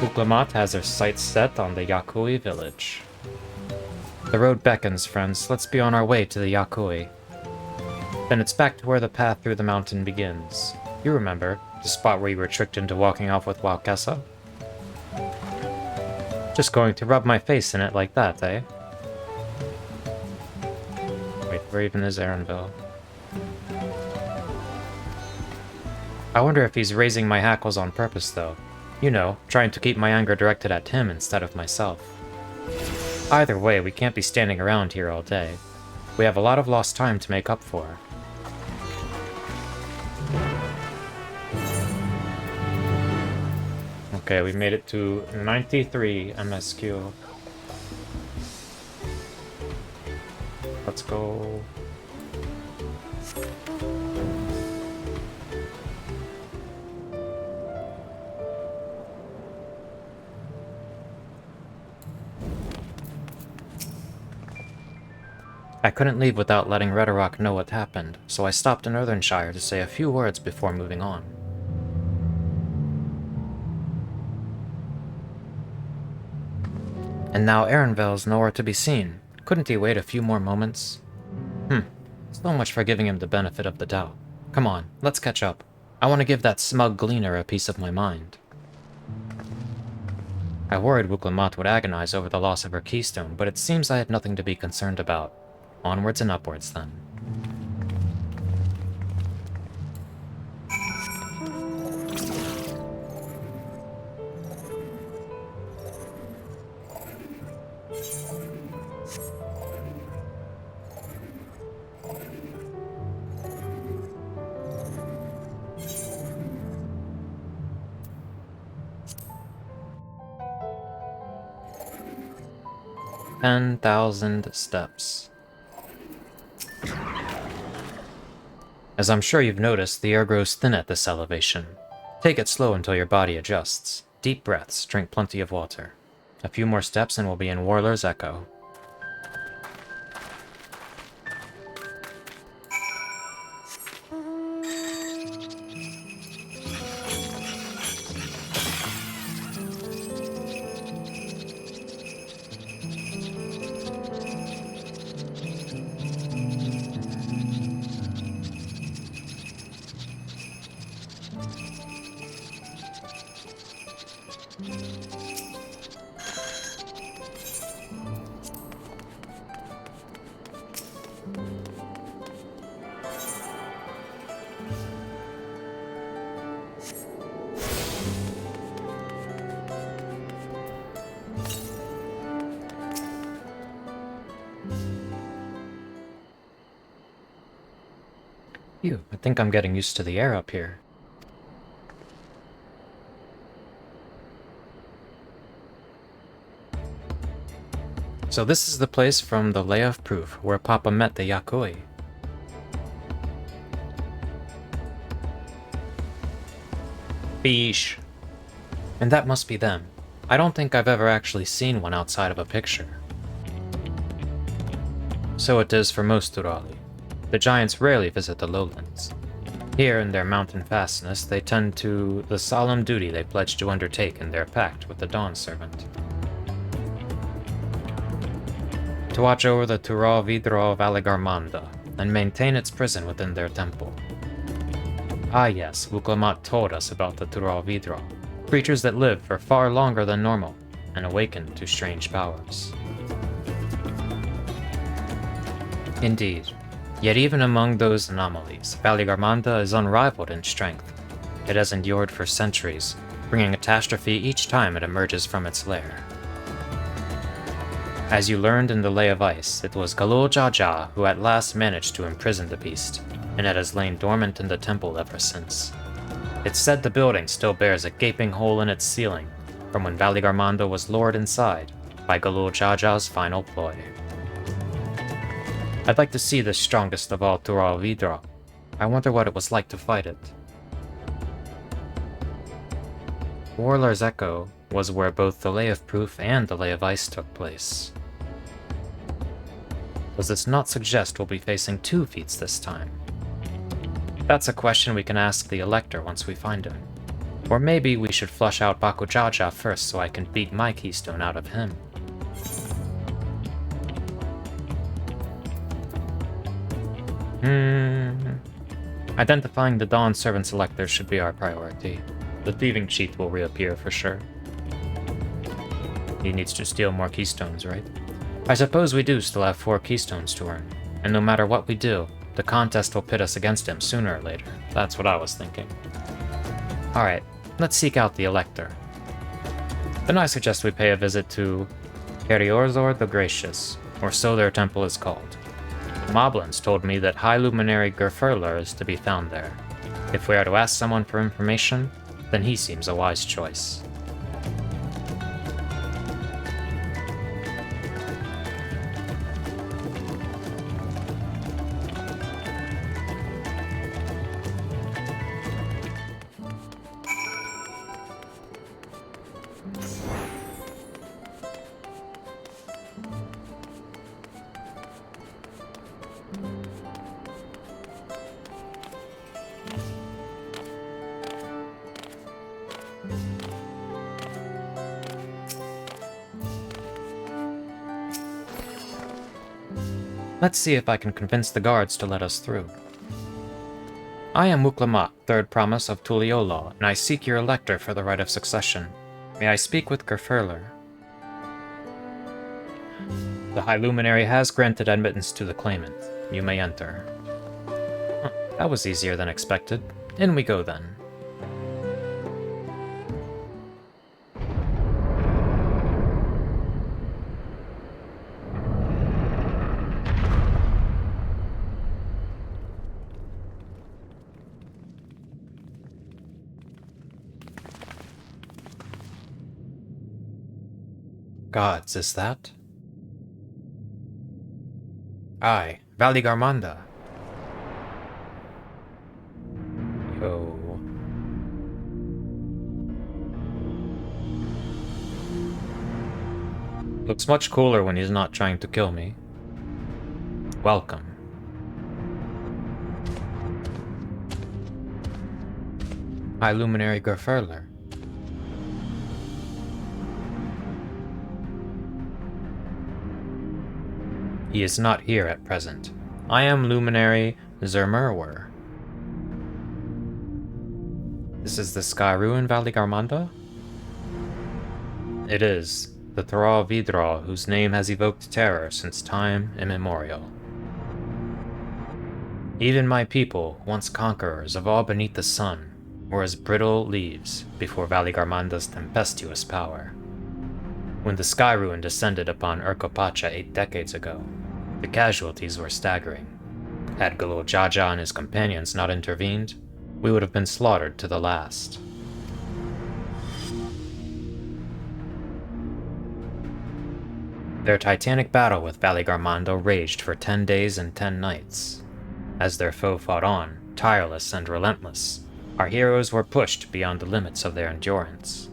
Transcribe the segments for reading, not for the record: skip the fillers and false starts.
Uklamat has her sights set on the Yakui village. The road beckons, friends. Let's be on our way to the Yakui. Then it's back to where the path through the mountain begins. You remember, the spot where you were tricked into walking off with Waukesa? Just going to rub my face in it like that, eh? Wait, where even is Erenville? I wonder if he's raising my hackles on purpose, though. You know, trying to keep my anger directed at him instead of myself. Either way, we can't be standing around here all day. We have a lot of lost time to make up for. Okay, we made it to 93 MSQ. Let's go. I couldn't leave without letting Redorock know what happened, so I stopped in Earthenshire to say a few words before moving on. And now Erenvel's nowhere to be seen. Couldn't he wait a few more moments? So much for giving him the benefit of the doubt. Come on, let's catch up. I want to give that smug gleaner a piece of my mind. I worried Wuklamat would agonize over the loss of her keystone, but it seems I had nothing to be concerned about. Onwards and upwards, then. "10,000 steps. As I'm sure you've noticed, the air grows thin at this elevation. Take it slow until your body adjusts. Deep breaths, drink plenty of water. A few more steps and we'll be in Warler's Echo. Phew, I think I'm getting used to the air up here. So this is the place from the Lay of Proof, where Papa met the Yakui. Fish. And that must be them. I don't think I've ever actually seen one outside of a picture. So it is for most Turali. The giants rarely visit the lowlands. Here, in their mountain fastness, they tend to the solemn duty they pledged to undertake in their pact with the Dawn Servant. To watch over the Tural Vidro of Aligarmanda, and maintain its prison within their temple. Ah yes, Wuklamat told us about the Tural Vidro, creatures that live for far longer than normal, and awaken to strange powers. Indeed. Yet even among those anomalies, Valigarmanda is unrivaled in strength. It has endured for centuries, bringing catastrophe each time it emerges from its lair. As you learned in the Lay of Ice, it was Galul Jaja who at last managed to imprison the beast, and it has lain dormant in the temple ever since. It's said the building still bears a gaping hole in its ceiling, from when Valigarmanda was lured inside by Galul Jaja's final ploy. I'd like to see the strongest of all Tural Vidra. I wonder what it was like to fight it. Warler's Echo was where both the Lay of Proof and the Lay of Ice took place. Does this not suggest we'll be facing two feats this time? That's a question we can ask the Elector once we find him. Or maybe we should flush out Bakujaja first so I can beat my keystone out of him. Identifying the Dawn Servant Selector should be our priority. The Thieving Chief will reappear for sure. He needs to steal more keystones, right? I suppose we do still have 4 keystones to earn, and no matter what we do, the contest will pit us against him sooner or later. That's what I was thinking. Alright, let's seek out the Elector. Then I suggest we pay a visit to Heriorzor the Gracious, or so their temple is called. Moblins told me that High Luminary Gerfurler is to be found there. If we are to ask someone for information, then he seems a wise choice. Let's see if I can convince the guards to let us through. I am Muklamat, third promise of Tuliolaw, and I seek your elector for the right of succession. May I speak with Gerfurler? The High Luminary has granted admittance to the claimant. You may enter. That was easier than expected. In we go then. Gods, is that? Aye, Valley Garmanda. Yo. Looks much cooler when he's not trying to kill me. Welcome. High Luminary Gerfurler. He is not here at present. I am Luminary Zermerwer. This is the Skyruin Valley Garmanda? It is, the Thra Vidra whose name has evoked terror since time immemorial. Even my people, once conquerors of all beneath the sun, were as brittle leaves before Valley Garmanda's tempestuous power. When the Skyruin descended upon Urkopacha 8 decades ago, the casualties were staggering. Had Galul Jaja and his companions not intervened, we would have been slaughtered to the last. Their titanic battle with Valley Garmanda raged for 10 days and 10 nights. As their foe fought on, tireless and relentless, our heroes were pushed beyond the limits of their endurance.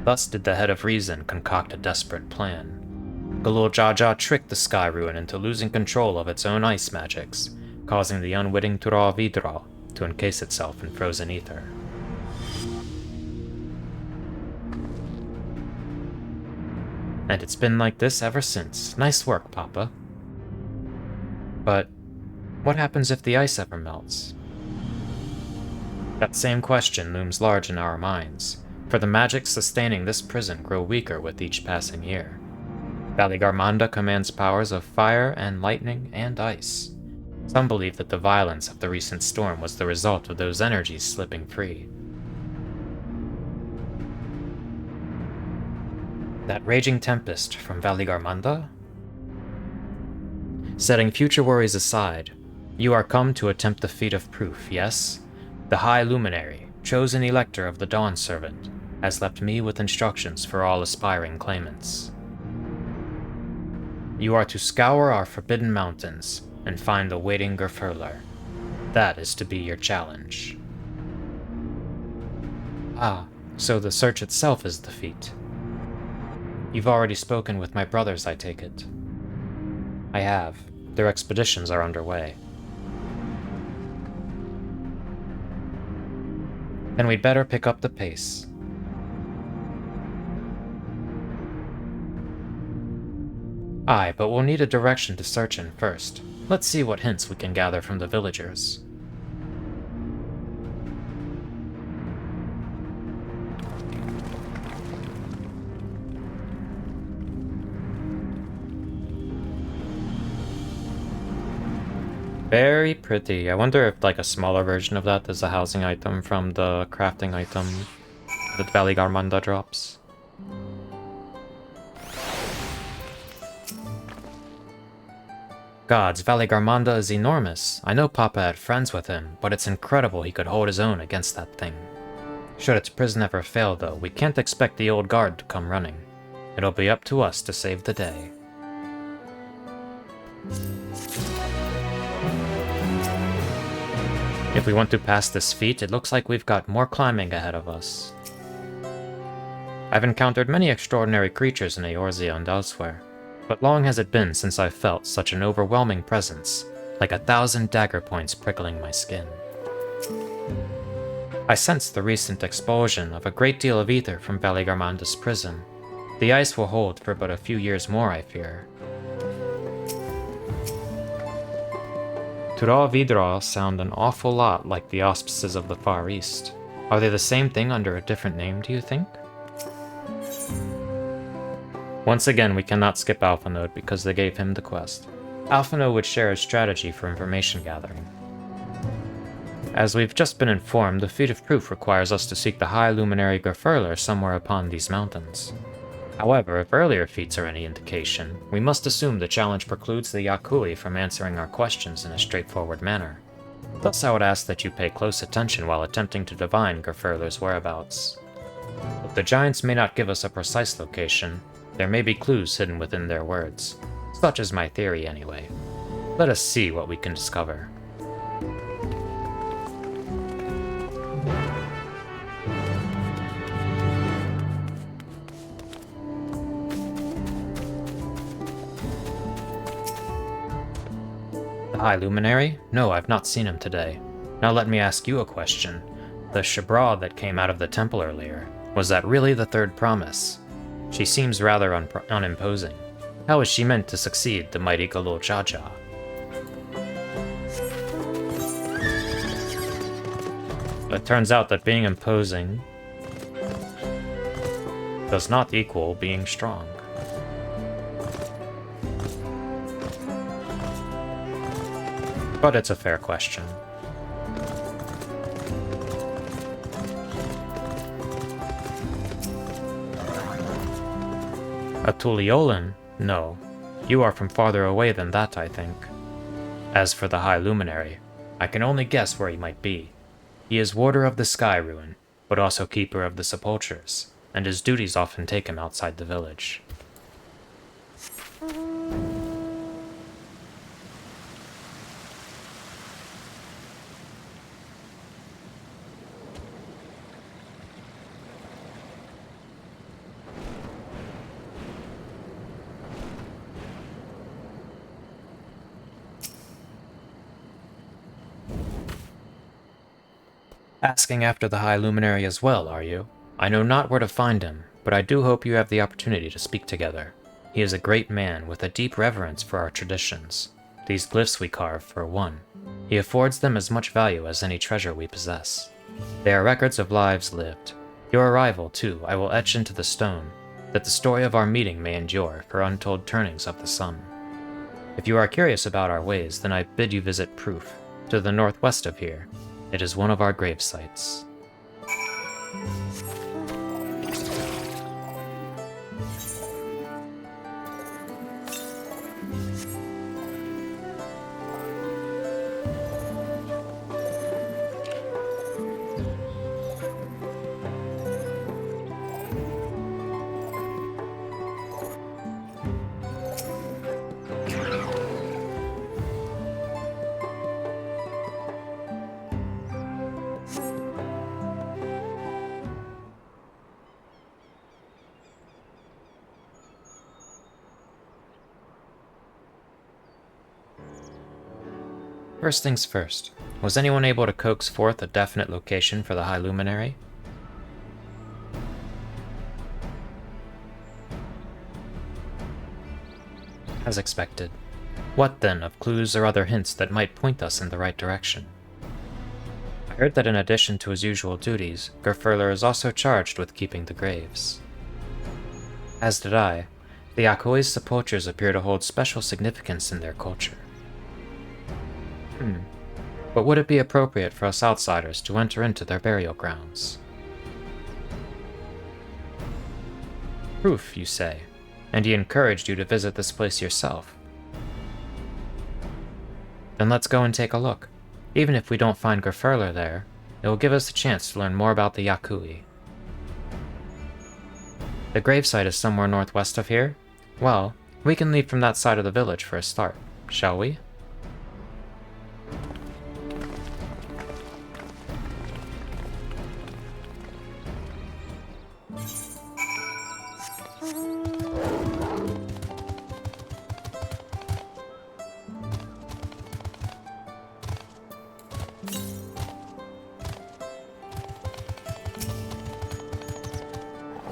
Thus did the Head of Reason concoct a desperate plan. Galul Jaja tricked the Skyruin into losing control of its own ice magics, causing the unwitting Thra Vidra to encase itself in frozen ether. And it's been like this ever since. Nice work, Papa. But what happens if the ice ever melts? That same question looms large in our minds, for the magics sustaining this prison grow weaker with each passing year. Valley Garmanda commands powers of fire and lightning and ice. Some believe that the violence of the recent storm was the result of those energies slipping free. That raging tempest from Valley Garmanda? Setting future worries aside, you are come to attempt the feat of proof, yes? The High Luminary, chosen elector of the Dawn Servant, has left me with instructions for all aspiring claimants. You are to scour our forbidden mountains and find the waiting Gerfurler. That is to be your challenge. Ah, so the search itself is the feat. You've already spoken with my brothers, I take it. I have. Their expeditions are underway. Then we'd better pick up the pace. Aye, but we'll need a direction to search in first. Let's see what hints we can gather from the villagers. Very pretty. I wonder if like a smaller version of that is a housing item from the crafting item that Valley Garmanda drops. Gods, Valley Garmanda is enormous. I know Papa had friends with him, but it's incredible he could hold his own against that thing. Should its prison ever fail though, we can't expect the old guard to come running. It'll be up to us to save the day. If we want to pass this feat, it looks like we've got more climbing ahead of us. I've encountered many extraordinary creatures in Eorzea and elsewhere, but long has it been since I've felt such an overwhelming presence, like 1,000 dagger points prickling my skin. I sensed the recent expulsion of a great deal of ether from Valley Garmanda's prison. The ice will hold for but a few years more, I fear. Tural Vidral sound an awful lot like the auspices of the Far East. Are they the same thing under a different name, do you think? Once again, we cannot skip Alphanode because they gave him the quest. Alphanode would share his strategy for information gathering. As we've just been informed, the Feat of Proof requires us to seek the High Luminary Gerfurler somewhere upon these mountains. However, if earlier feats are any indication, we must assume the challenge precludes the Yakui from answering our questions in a straightforward manner. Thus I would ask that you pay close attention while attempting to divine Gerfurler's whereabouts. If the giants may not give us a precise location, there may be clues hidden within their words. Such is my theory anyway. Let us see what we can discover. The High Luminary? No, I've not seen him today. Now let me ask you a question. The Shabra that came out of the temple earlier, was that really the third promise? She seems rather unimposing. How is she meant to succeed the mighty Galul Jaja? It turns out that being imposing does not equal being strong. But it's a fair question. A Tuliolan? No. You are from farther away than that, I think. As for the High Luminary, I can only guess where he might be. He is warder of the Skyruin, but also keeper of the sepulchres, and his duties often take him outside the village. Asking after the High Luminary as well, are you? I know not where to find him, but I do hope you have the opportunity to speak together. He is a great man with a deep reverence for our traditions. These glyphs we carve, for one. He affords them as much value as any treasure we possess. They are records of lives lived. Your arrival, too, I will etch into the stone, that the story of our meeting may endure for untold turnings of the sun. If you are curious about our ways, then I bid you visit Proof, to the northwest of here. It is one of our grave sites. First things first, was anyone able to coax forth a definite location for the High Luminary? As expected. What then of clues or other hints that might point us in the right direction? I heard that in addition to his usual duties, Gerfurler is also charged with keeping the graves. As did I. The Yakui's sepultures appear to hold special significance in their culture. But would it be appropriate for us outsiders to enter into their burial grounds? Proof, you say, and he encouraged you to visit this place yourself. Then let's go and take a look. Even if we don't find Gerfurler there, it will give us a chance to learn more about the Yakui. The gravesite is somewhere northwest of here? Well, we can leave from that side of the village for a start, shall we?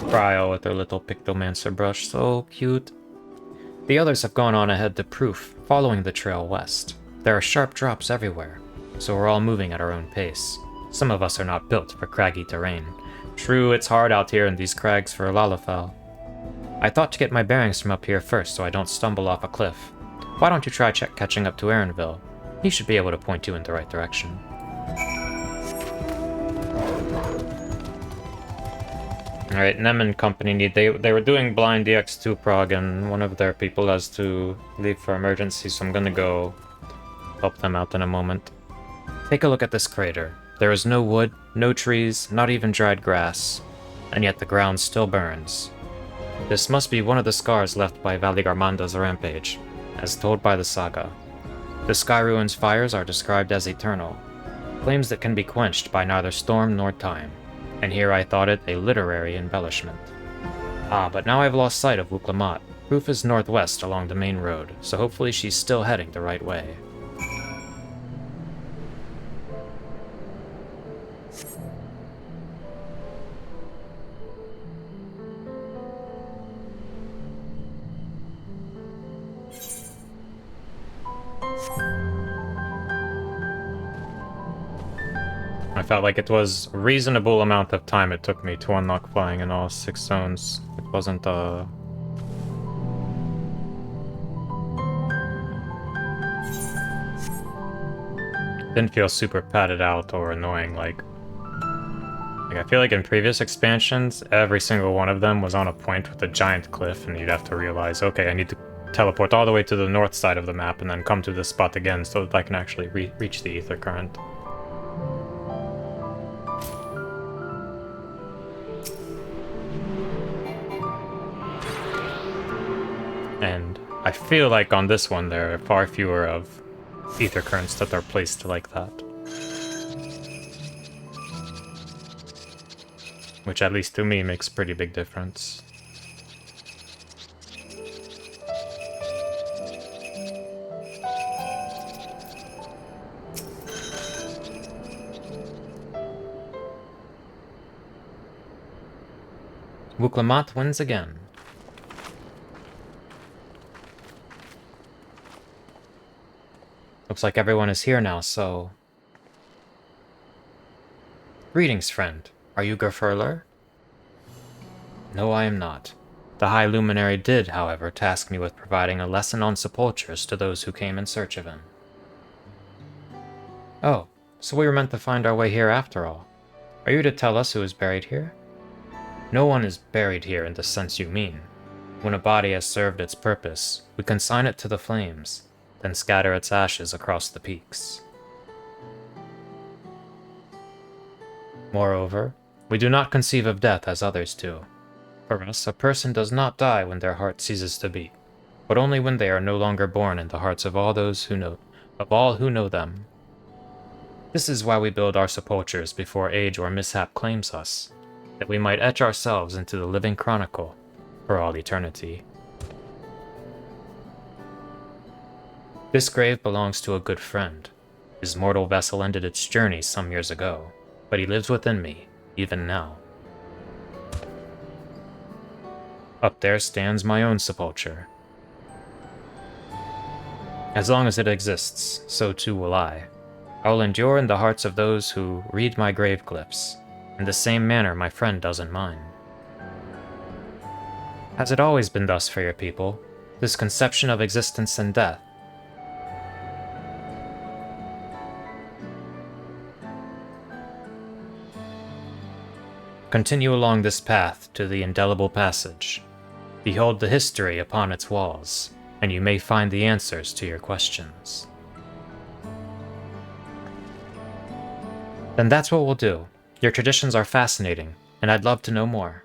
Cryo with their little Pictomancer brush, so cute. The others have gone on ahead to Proof, following the trail west. There are sharp drops everywhere, so we're all moving at our own pace. Some of us are not built for craggy terrain. True, it's hard out here in these crags for Lalafell. I thought to get my bearings from up here first so I don't stumble off a cliff. Why don't you try catching up to Aaronville? He should be able to point you in the right direction. Alright, Nem and company they were doing blind DX2 prog and one of their people has to leave for emergency, so I'm gonna go help them out in a moment. Take a look at this crater. There is no wood, no trees, not even dried grass, and yet the ground still burns. This must be one of the scars left by Valigarmanda's rampage, as told by the saga. The Skyruin's fires are described as eternal, flames that can be quenched by neither storm nor time. And here I thought it a literary embellishment. Ah, but now I've lost sight of Wuklamat. Proof is northwest along the main road, so hopefully she's still heading the right way. I felt like it was a reasonable amount of time it took me to unlock flying in all 6 zones. It wasn't, didn't feel super padded out or annoying, like I feel like in previous expansions, every single one of them was on a point with a giant cliff, and you'd have to realize, okay, I need to teleport all the way to the north side of the map and then come to this spot again so that I can actually reach the ether current. And I feel like on this one there are far fewer of ether currents that are placed like that. Which at least to me makes a pretty big difference. Wuklamat wins again. Looks like everyone is here now, so... Greetings, friend. Are you Gerfurler? No, I am not. The High Luminary did, however, task me with providing a lesson on sepultures to those who came in search of him. Oh, so we were meant to find our way here after all. Are you to tell us who is buried here? No one is buried here in the sense you mean. When a body has served its purpose, we consign it to the flames, then scatter its ashes across the peaks. Moreover, we do not conceive of death as others do. For us, a person does not die when their heart ceases to beat, but only when they are no longer born in the hearts of all who know them. This is why we build our sepulchres before age or mishap claims us, that we might etch ourselves into the living chronicle for all eternity. This grave belongs to a good friend. His mortal vessel ended its journey some years ago, but he lives within me, even now. Up there stands my own sepulture. As long as it exists, so too will I. I will endure in the hearts of those who read my grave glyphs, in the same manner my friend does in mine. Has it always been thus for your people, this conception of existence and death? Continue along this path to the indelible passage. Behold the history upon its walls, and you may find the answers to your questions. Then that's what we'll do. Your traditions are fascinating, and I'd love to know more.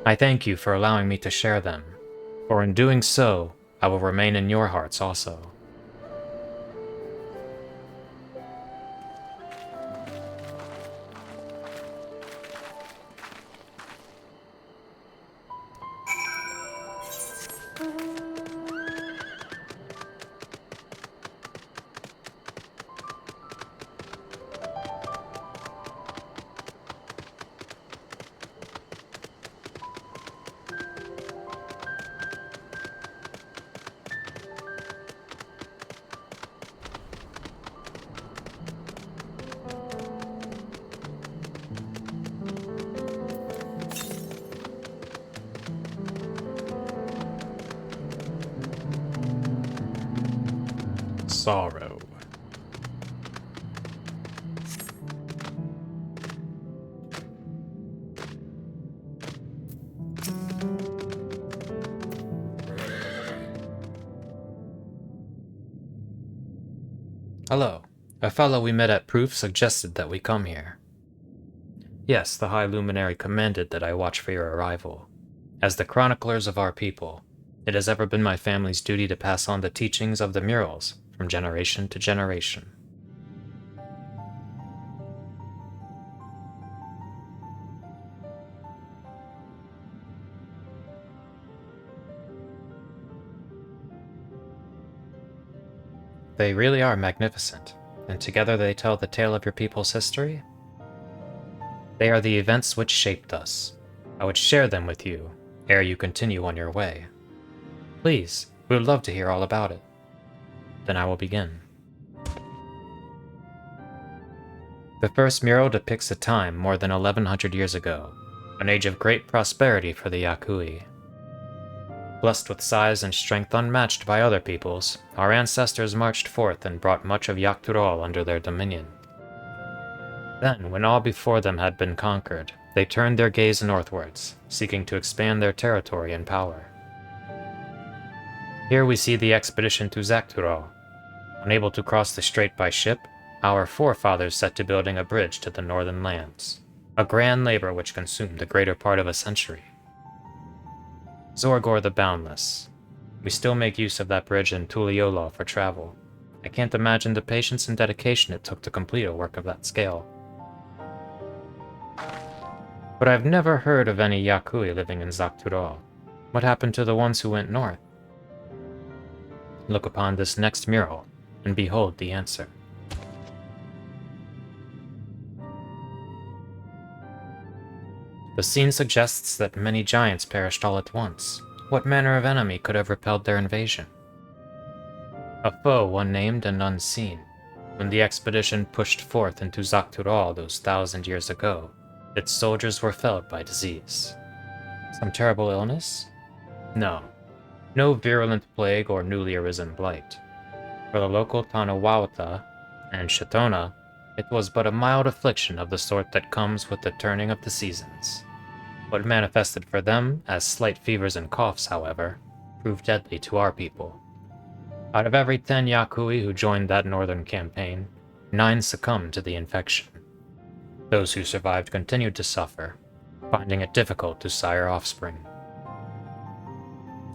I thank you for allowing me to share them, for in doing so, I will remain in your hearts also. Sorrow. Hello. A fellow we met at Proof suggested that we come here. Yes, the High Luminary commanded that I watch for your arrival. As the chroniclers of our people, it has ever been my family's duty to pass on the teachings of the murals from generation to generation. They really are magnificent, and together they tell the tale of your people's history. They are the events which shaped us. I would share them with you, ere you continue on your way. Please, we would love to hear all about it. Then I will begin. The first mural depicts a time more than 1100 years ago, an age of great prosperity for the Yakui. Blessed with size and strength unmatched by other peoples, our ancestors marched forth and brought much of Yaktural under their dominion. Then, when all before them had been conquered, they turned their gaze northwards, seeking to expand their territory and power. Here we see the expedition to Zaktural. Unable to cross the strait by ship, our forefathers set to building a bridge to the northern lands, a grand labor which consumed the greater part of a century. Zorgor the Boundless. We still make use of that bridge in Tuliyola for travel. I can't imagine the patience and dedication it took to complete a work of that scale. But I've never heard of any Yakui living in Zaktural. What happened to the ones who went north? Look upon this next mural, and behold the answer. The scene suggests that many giants perished all at once. What manner of enemy could have repelled their invasion? A foe unnamed and unseen. When the expedition pushed forth into Zaktural those 1,000 years ago, its soldiers were felled by disease. Some terrible illness? No. No virulent plague or newly arisen blight. For the local Tanawauta and Shatona, it was but a mild affliction of the sort that comes with the turning of the seasons. What manifested for them as slight fevers and coughs, however, proved deadly to our people. Out of every 10 Yakui who joined that northern campaign, 9 succumbed to the infection. Those who survived continued to suffer, finding it difficult to sire offspring.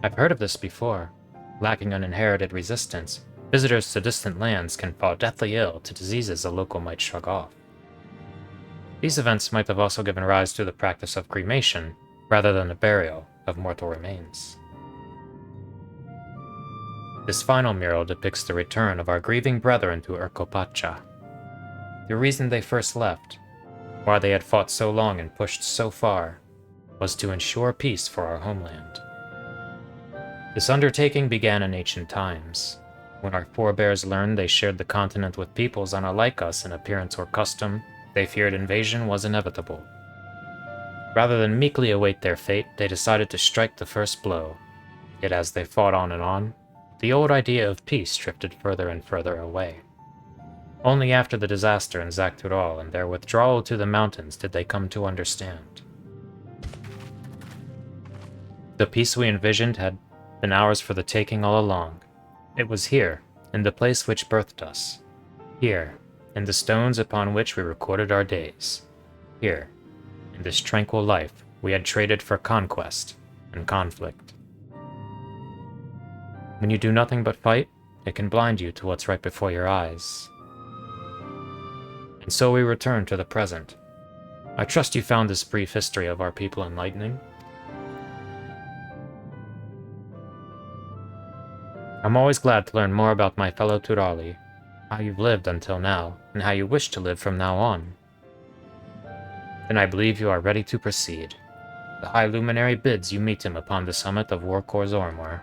I've heard of this before. Lacking an inherited resistance, visitors to distant lands can fall deathly ill to diseases a local might shrug off. These events might have also given rise to the practice of cremation, rather than the burial of mortal remains. This final mural depicts the return of our grieving brethren to Urkopacha. The reason they first left, why they had fought so long and pushed so far, was to ensure peace for our homeland. This undertaking began in ancient times, when our forebears learned they shared the continent with peoples unlike us in appearance or custom. They feared invasion was inevitable. Rather than meekly await their fate, they decided to strike the first blow. Yet as they fought on and on, the old idea of peace drifted further and further away. Only after the disaster in Zaktural and their withdrawal to the mountains did they come to understand. The peace we envisioned had been ours for the taking all along. It was here, in the place which birthed us. Here, in the stones upon which we recorded our days. Here, in this tranquil life we had traded for conquest and conflict. When you do nothing but fight, it can blind you to what's right before your eyes. And so we return to the present. I trust you found this brief history of our people enlightening. I'm always glad to learn more about my fellow Turali, how you've lived until now, and how you wish to live from now on. Then I believe you are ready to proceed. The High Luminary bids you meet him upon the summit of Warkor's Ormor.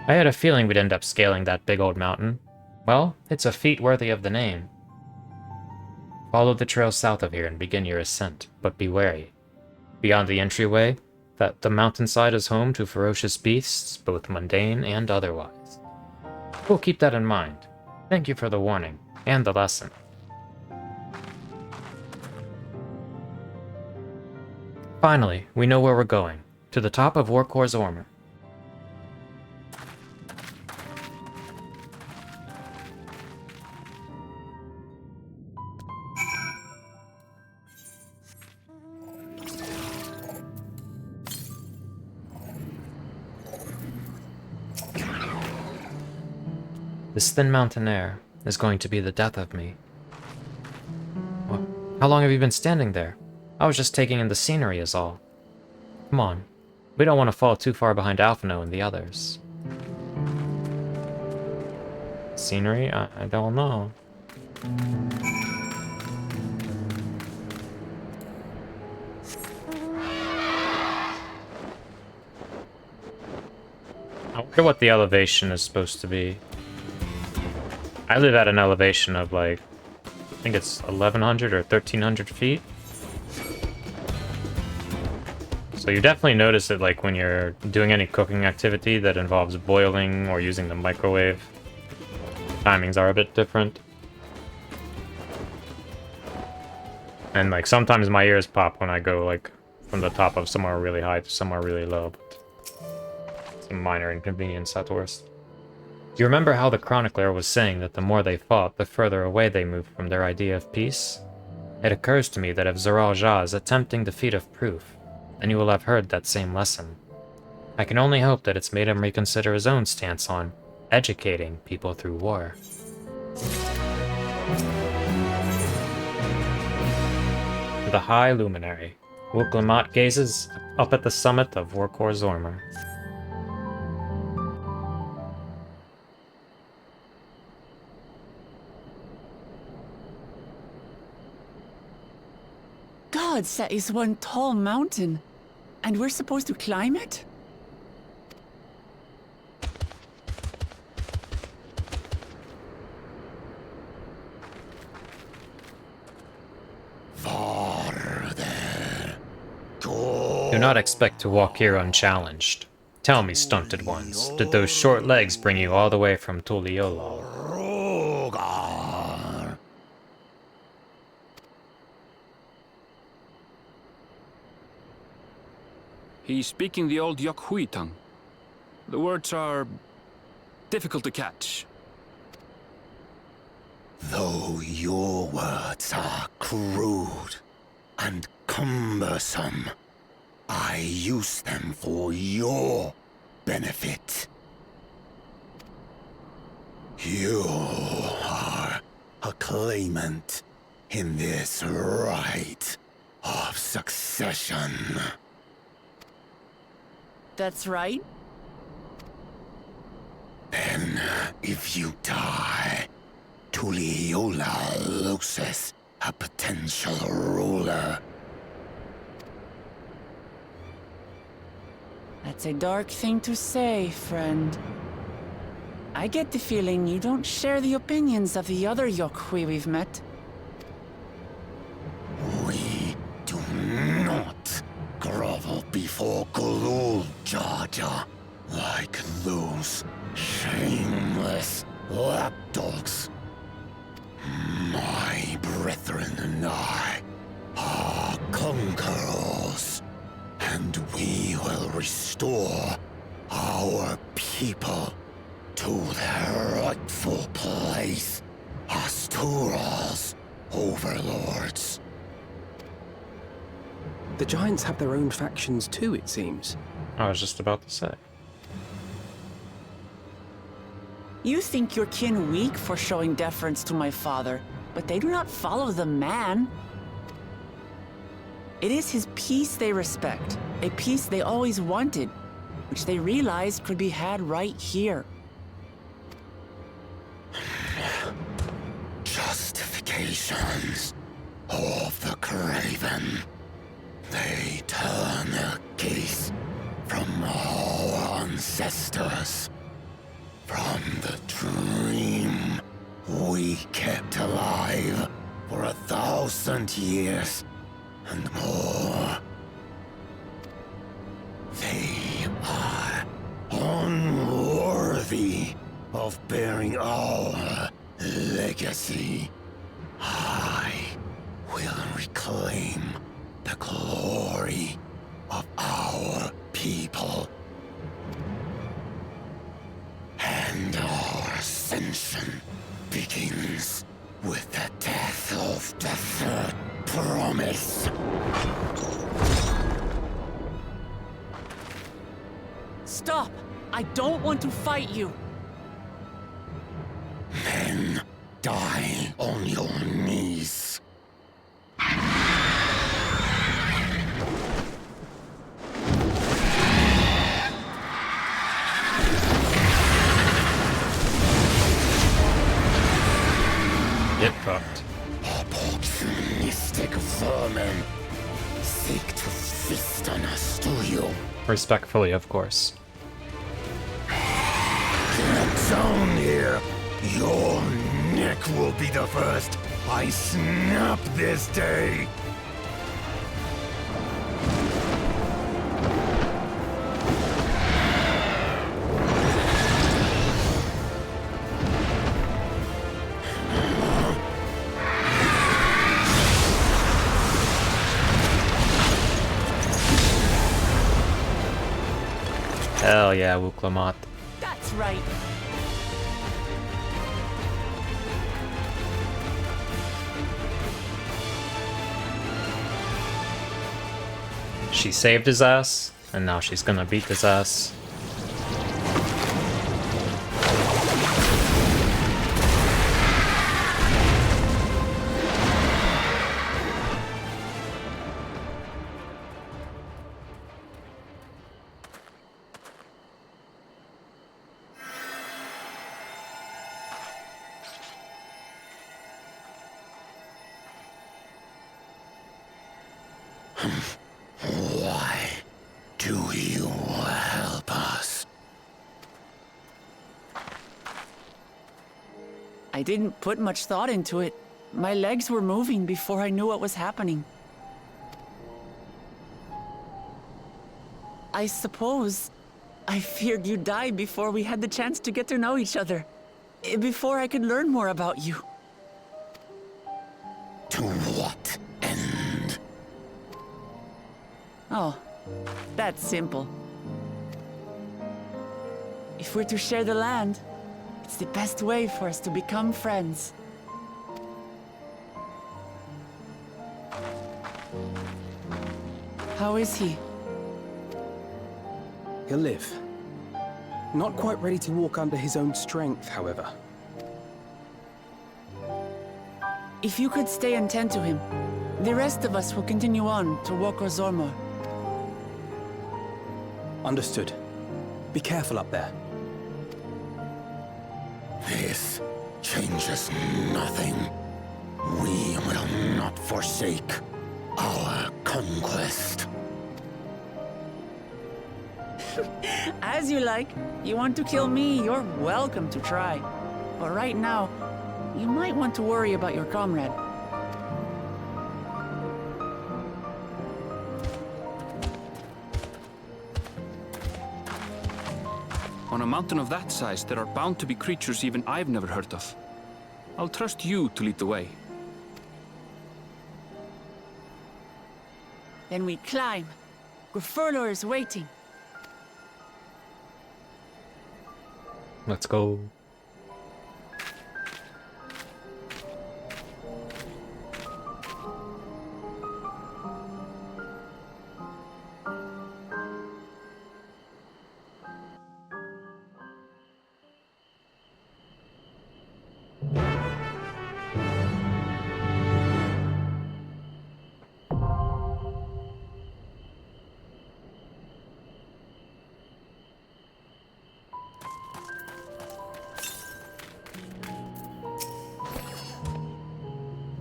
I had a feeling we'd end up scaling that big old mountain. Well, it's a feat worthy of the name. Follow the trail south of here and begin your ascent, but be wary. Beyond the entryway, that the mountainside is home to ferocious beasts, both mundane and otherwise. We'll keep that in mind. Thank you for the warning, and the lesson. Finally, we know where we're going, to the top of Warkor's Ormor. This thin mountain air is going to be the death of me. Well, how long have you been standing there? I was just taking in the scenery is all. Come on, we don't want to fall too far behind Alphino and the others. Scenery? I don't know. I wonder what the elevation is supposed to be. I live at an elevation of like, I think it's 1,100 or 1,300 feet. So you definitely notice it like when you're doing any cooking activity that involves boiling or using the microwave. Timings are a bit different. And like sometimes my ears pop when I go like from the top of somewhere really high to somewhere really low. But it's a minor inconvenience at worst. Do you remember how the chronicler was saying that the more they fought, the further away they moved from their idea of peace? It occurs to me that if Zeral Jah is attempting the feat of proof, then you will have heard that same lesson. I can only hope that it's made him reconsider his own stance on educating people through war. The High Luminary. Wuk-Lamat gazes up at the summit of Warkor's Ormor. Gods, that is one tall mountain. And we're supposed to climb it? Farther. Go. Do not expect to walk here unchallenged. Tell me, stunted ones, did those short legs bring you all the way from Tuliolol? Rogar. He's speaking the old Yokhui tongue. The words are difficult to catch. Though your words are crude and cumbersome, I use them for your benefit. You are a claimant in this right of succession. That's right. Then, if you die, Tuliola loses a potential ruler. That's a dark thing to say, friend. I get the feeling you don't share the opinions of the other Yokhui we've met. We do not grovel before Galul, Jar Jar, like those shameless lapdogs. My brethren and I are conquerors, and we will restore our people to their rightful place as Tural's overlords. The Giants have their own factions too, it seems. I was just about to say. You think your kin weak for showing deference to my father, but they do not follow the man. It is his peace they respect, a peace they always wanted, which they realized could be had right here. Justifications of the craven. They turn their gaze from our ancestors, from the dream we kept alive for 1,000 years and more. They are unworthy of bearing our legacy. I will reclaim the glory of our people. And our ascension begins with the death of the third promise. Stop! I don't want to fight you! Then die on your knees. Get fucked. Opportunistic vermin seek to feast on us, do you? Respectfully, of course. Get down here. Your neck will be the first I snap this day. Hell yeah, Wuklamat. That's right. She saved his ass, and now she's gonna beat his ass. Why do you help us? I didn't put much thought into it. My legs were moving before I knew what was happening. I suppose I feared you'd die before we had the chance to get to know each other. Before I could learn more about you. To what end? Oh, that's simple. If we're to share the land, it's the best way for us to become friends. How is he? He'll live. Not quite ready to walk under his own strength, however. If you could stay and tend to him, the rest of us will continue on to Woko Zormor. Understood. Be careful up there. This changes nothing. We will not forsake our conquest. As you like. You want to kill me, you're welcome to try. But right now, you might want to worry about your comrade. On a mountain of that size, there are bound to be creatures even I've never heard of. I'll trust you to lead the way. Then we climb. Grifurlor is waiting. Let's go.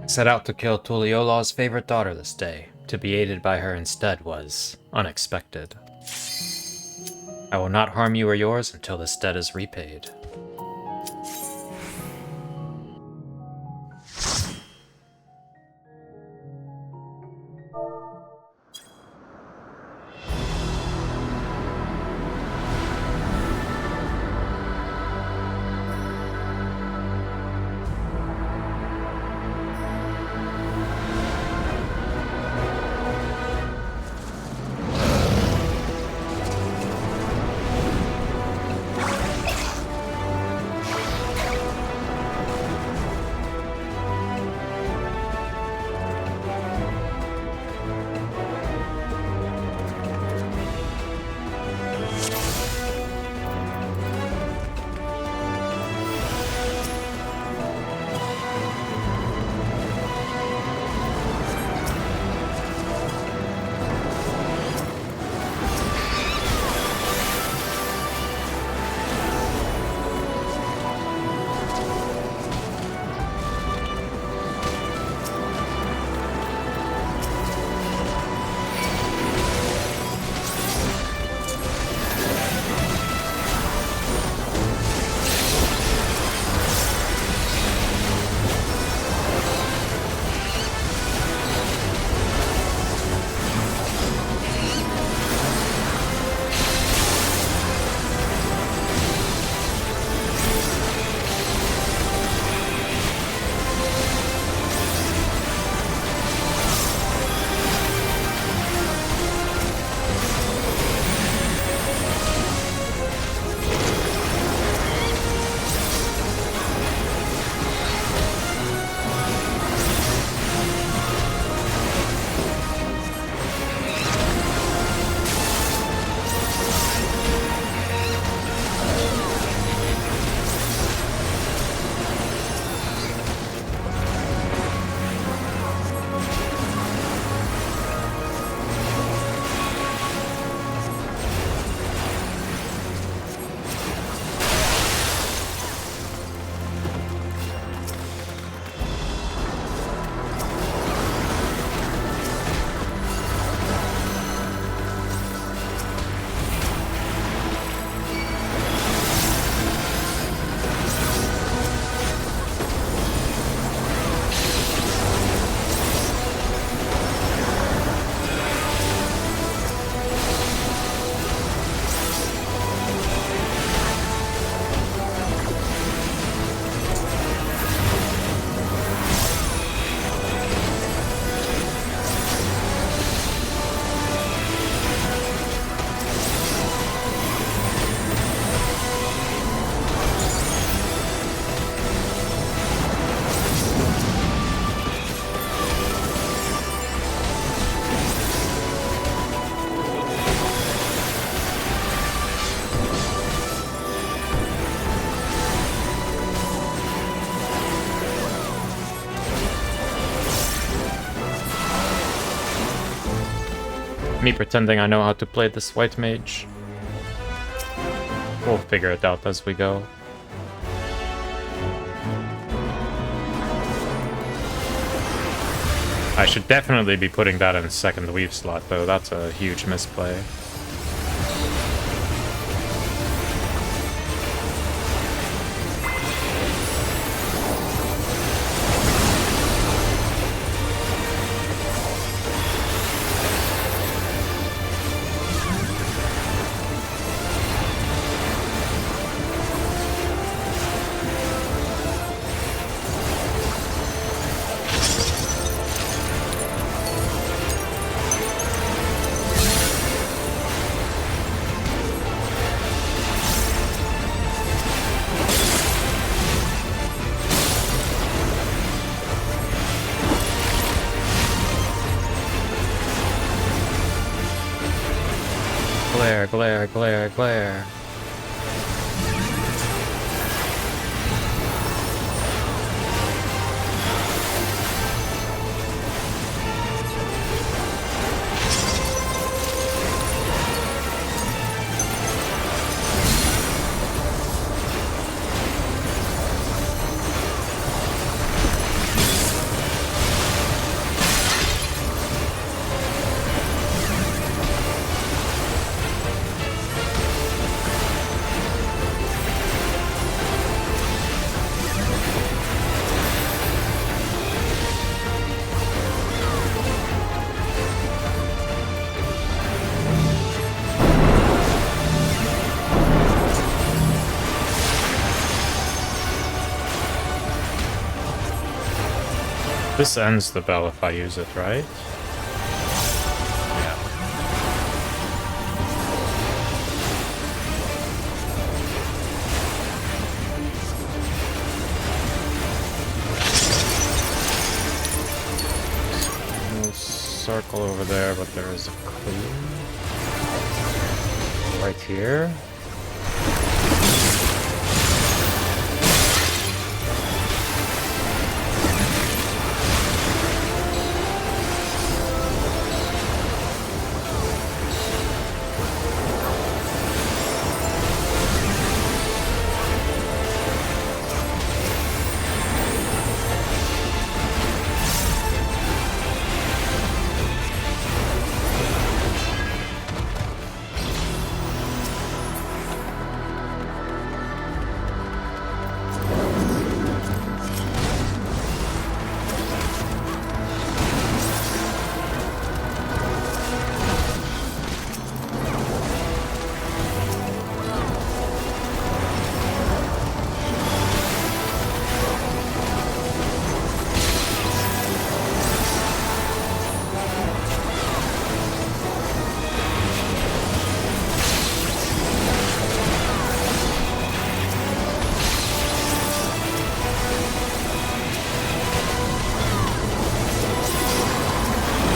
Set out to kill Tuliola's favorite daughter this day. To be aided by her instead was unexpected. I will not harm you or yours until this debt is repaid. Me pretending I know how to play this white mage. We'll figure it out as we go. I should definitely be putting that in second weave slot, though. That's a huge misplay. Glare, glare, glare, glare. This ends the bell if I use it, right? Yeah. We'll circle over there, but there is a clue right here.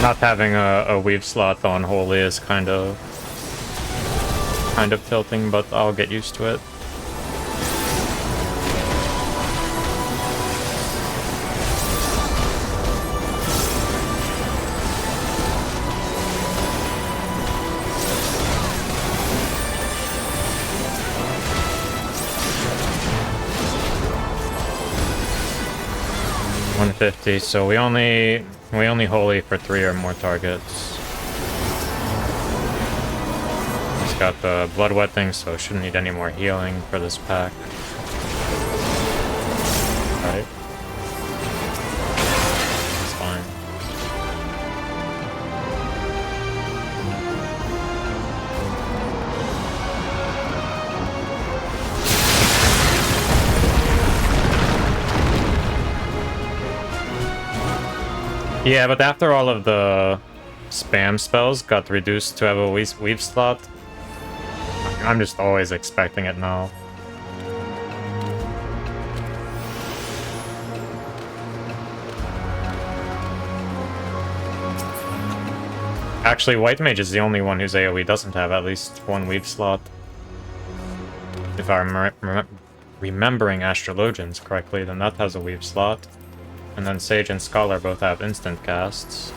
Not having a weave slot on Holy is kind of tilting, but I'll get used to it. $150, so we only Holy for 3 or more targets. He's got the blood thing, so shouldn't need any more healing for this pack. Right? That's fine. Yeah, but after all of the spam spells got reduced to have a weave slot, I'm just always expecting it now. Actually, White Mage is the only one whose AoE doesn't have at least one weave slot. If I'm remembering Astrologians correctly, then that has a weave slot. And then Sage and Scholar both have instant casts.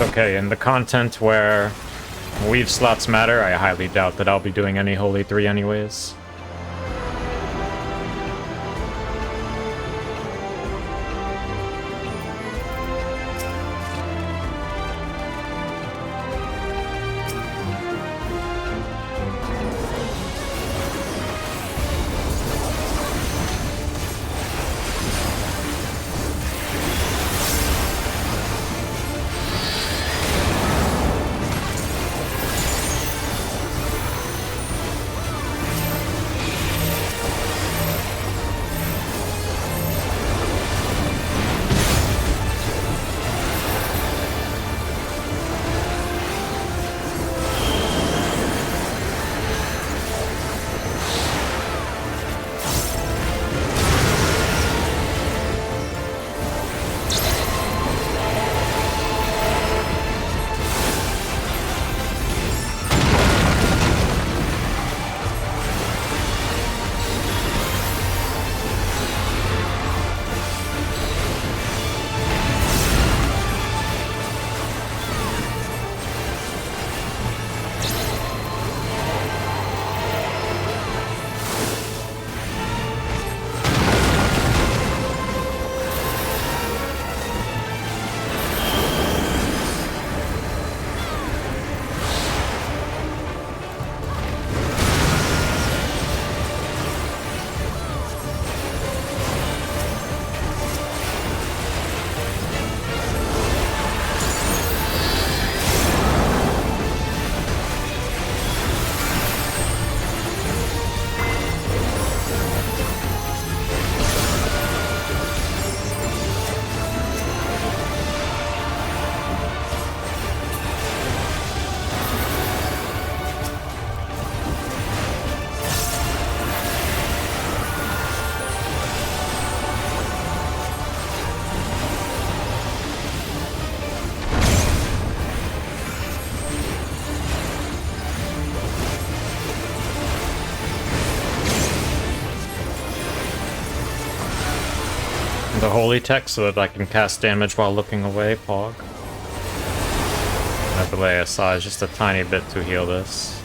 Okay, in the content where weave slots matter, I highly doubt that I'll be doing any Holy 3 anyways. The holy text so that I can cast damage while looking away, Pog. I have to lay aside just a tiny bit to heal this.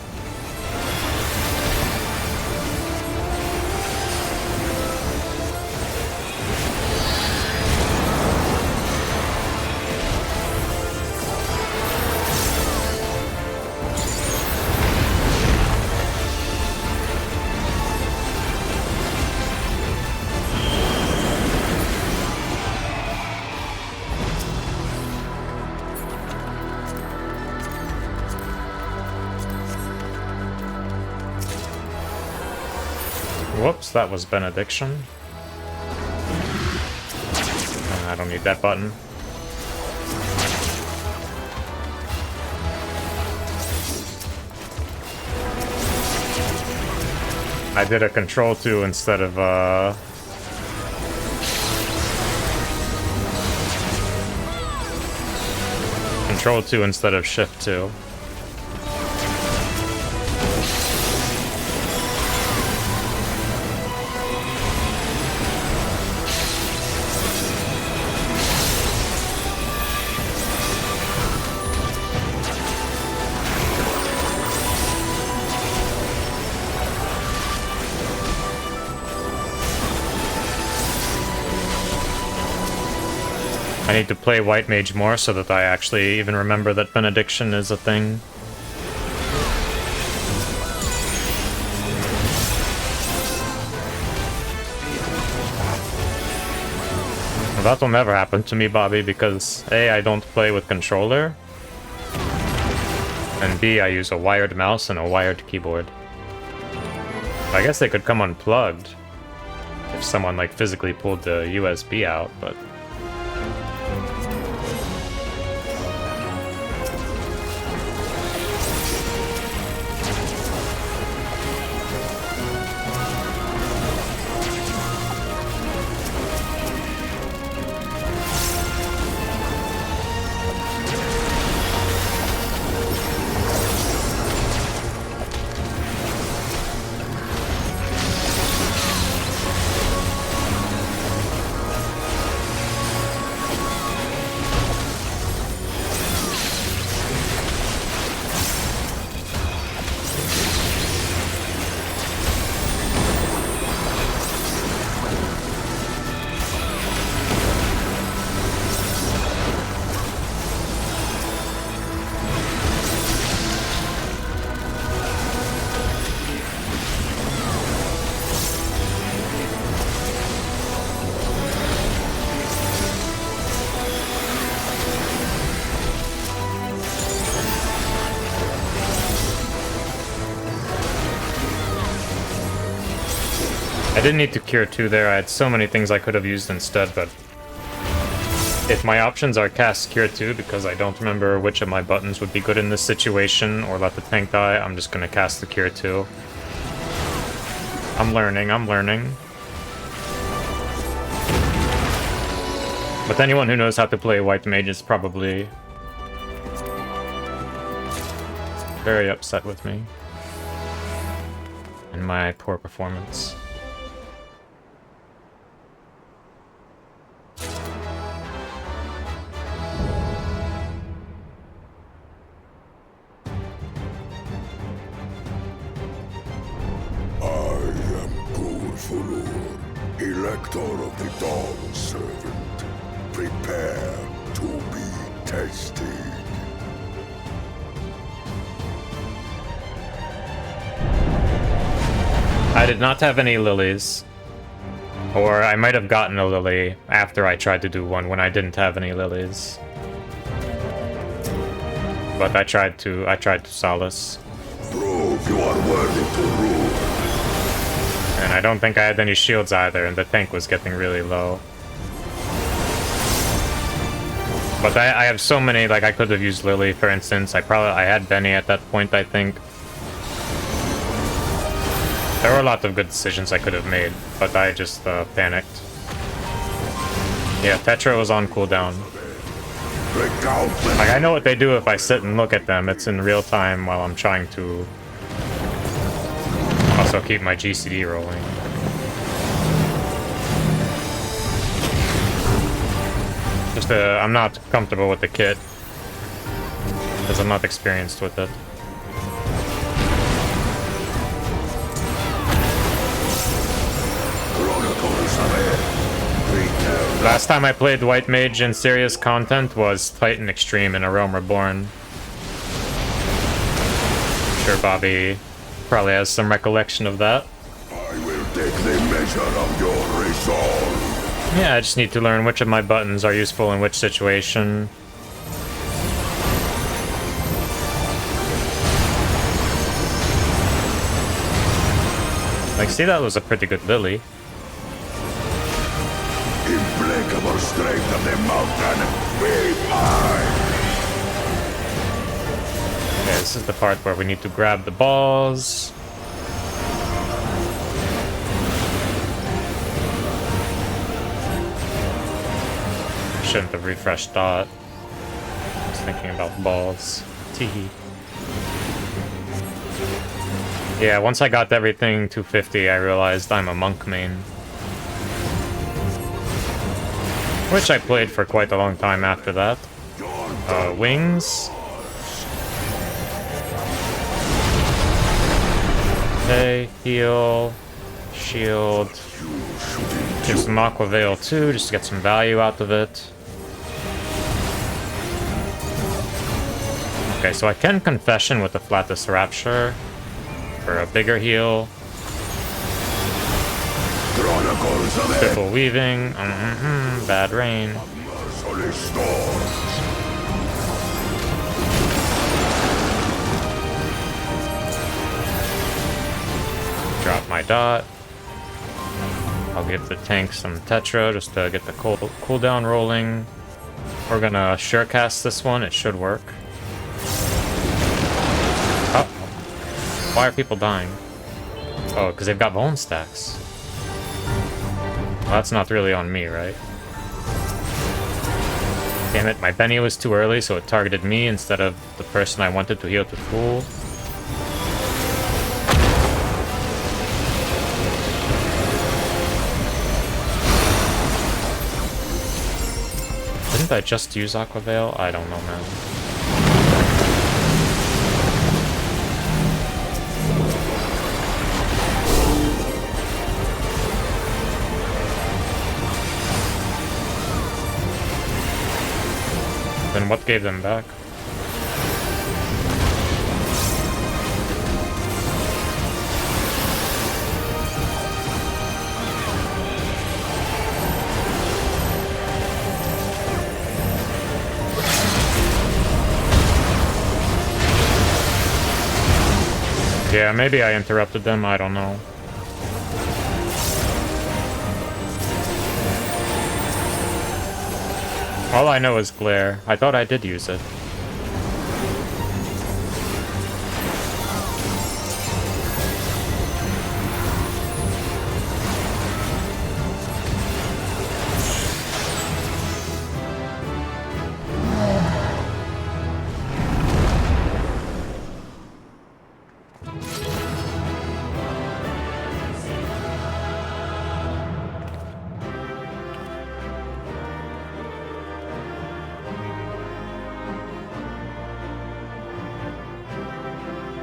Whoops, that was benediction. I don't need that button. I did a Control 2 instead of Control 2 instead of Shift 2. I need to play White Mage more so that I actually even remember that Benediction is a thing. Well, that will never happen to me, Bobby, because A, I don't play with controller, and B, I use a wired mouse and a wired keyboard. I guess they could come unplugged if someone like physically pulled the USB out, but... I didn't need to cure 2 there. I had so many things I could have used instead, but if my options are cast cure 2 because I don't remember which of my buttons would be good in this situation, or let the tank die, I'm just gonna cast the cure 2. I'm learning, I'm learning. But anyone who knows how to play white mage is probably very upset with me and my poor performance. Elector of the Dawn Servant, prepare to be tested. I did not have any lilies. Or I might have gotten a lily after I tried to do one when I didn't have any lilies. But I tried to solace. Prove you are worthy to rule. And I don't think I had any shields either, and the tank was getting really low. But I have so many, like I could have used Lily, for instance. I had Benny at that point, I think. There were a lot of good decisions I could have made, but I just panicked. Yeah, Tetra was on cooldown. Like, I know what they do if I sit and look at them. It's in real time while I'm trying to also keep my GCD rolling. Just, I'm not comfortable with the kit, because I'm not experienced with it. Last time I played White Mage in serious content was Titan Extreme in A Realm Reborn. I'm sure Bobby probably has some recollection of that. I will take the measure of your resolve. Yeah, I just need to learn which of my buttons are useful in which situation. Like, see, that was a pretty good Lily. Implacable strength of the mountain, be mine! Okay, this is the part where we need to grab the balls. Shouldn't have refreshed dot. I was thinking about balls. Teehee. Yeah, once I got everything 250, I realized I'm a monk main. Which I played for quite a long time after that. Wings. Okay, heal. Shield. Give some Aqua Veil too, just to get some value out of it. Okay, so I can Confession with the Flatus Rapture for a bigger heal. Triple Weaving. Bad Rain. Drop my dot. I'll give the tank some Tetra just to get the cooldown rolling. We're gonna sure cast this one, it should work. Oh. Why are people dying? Oh, because they've got bone stacks. Well, that's not really on me, right? Damn it, my Benny was too early, so it targeted me instead of the person I wanted to heal to cool. Didn't I just use Aqua Veil? I don't know, man. Then what gave them back? Yeah, maybe I interrupted them, I don't know. All I know is glare. I thought I did use it.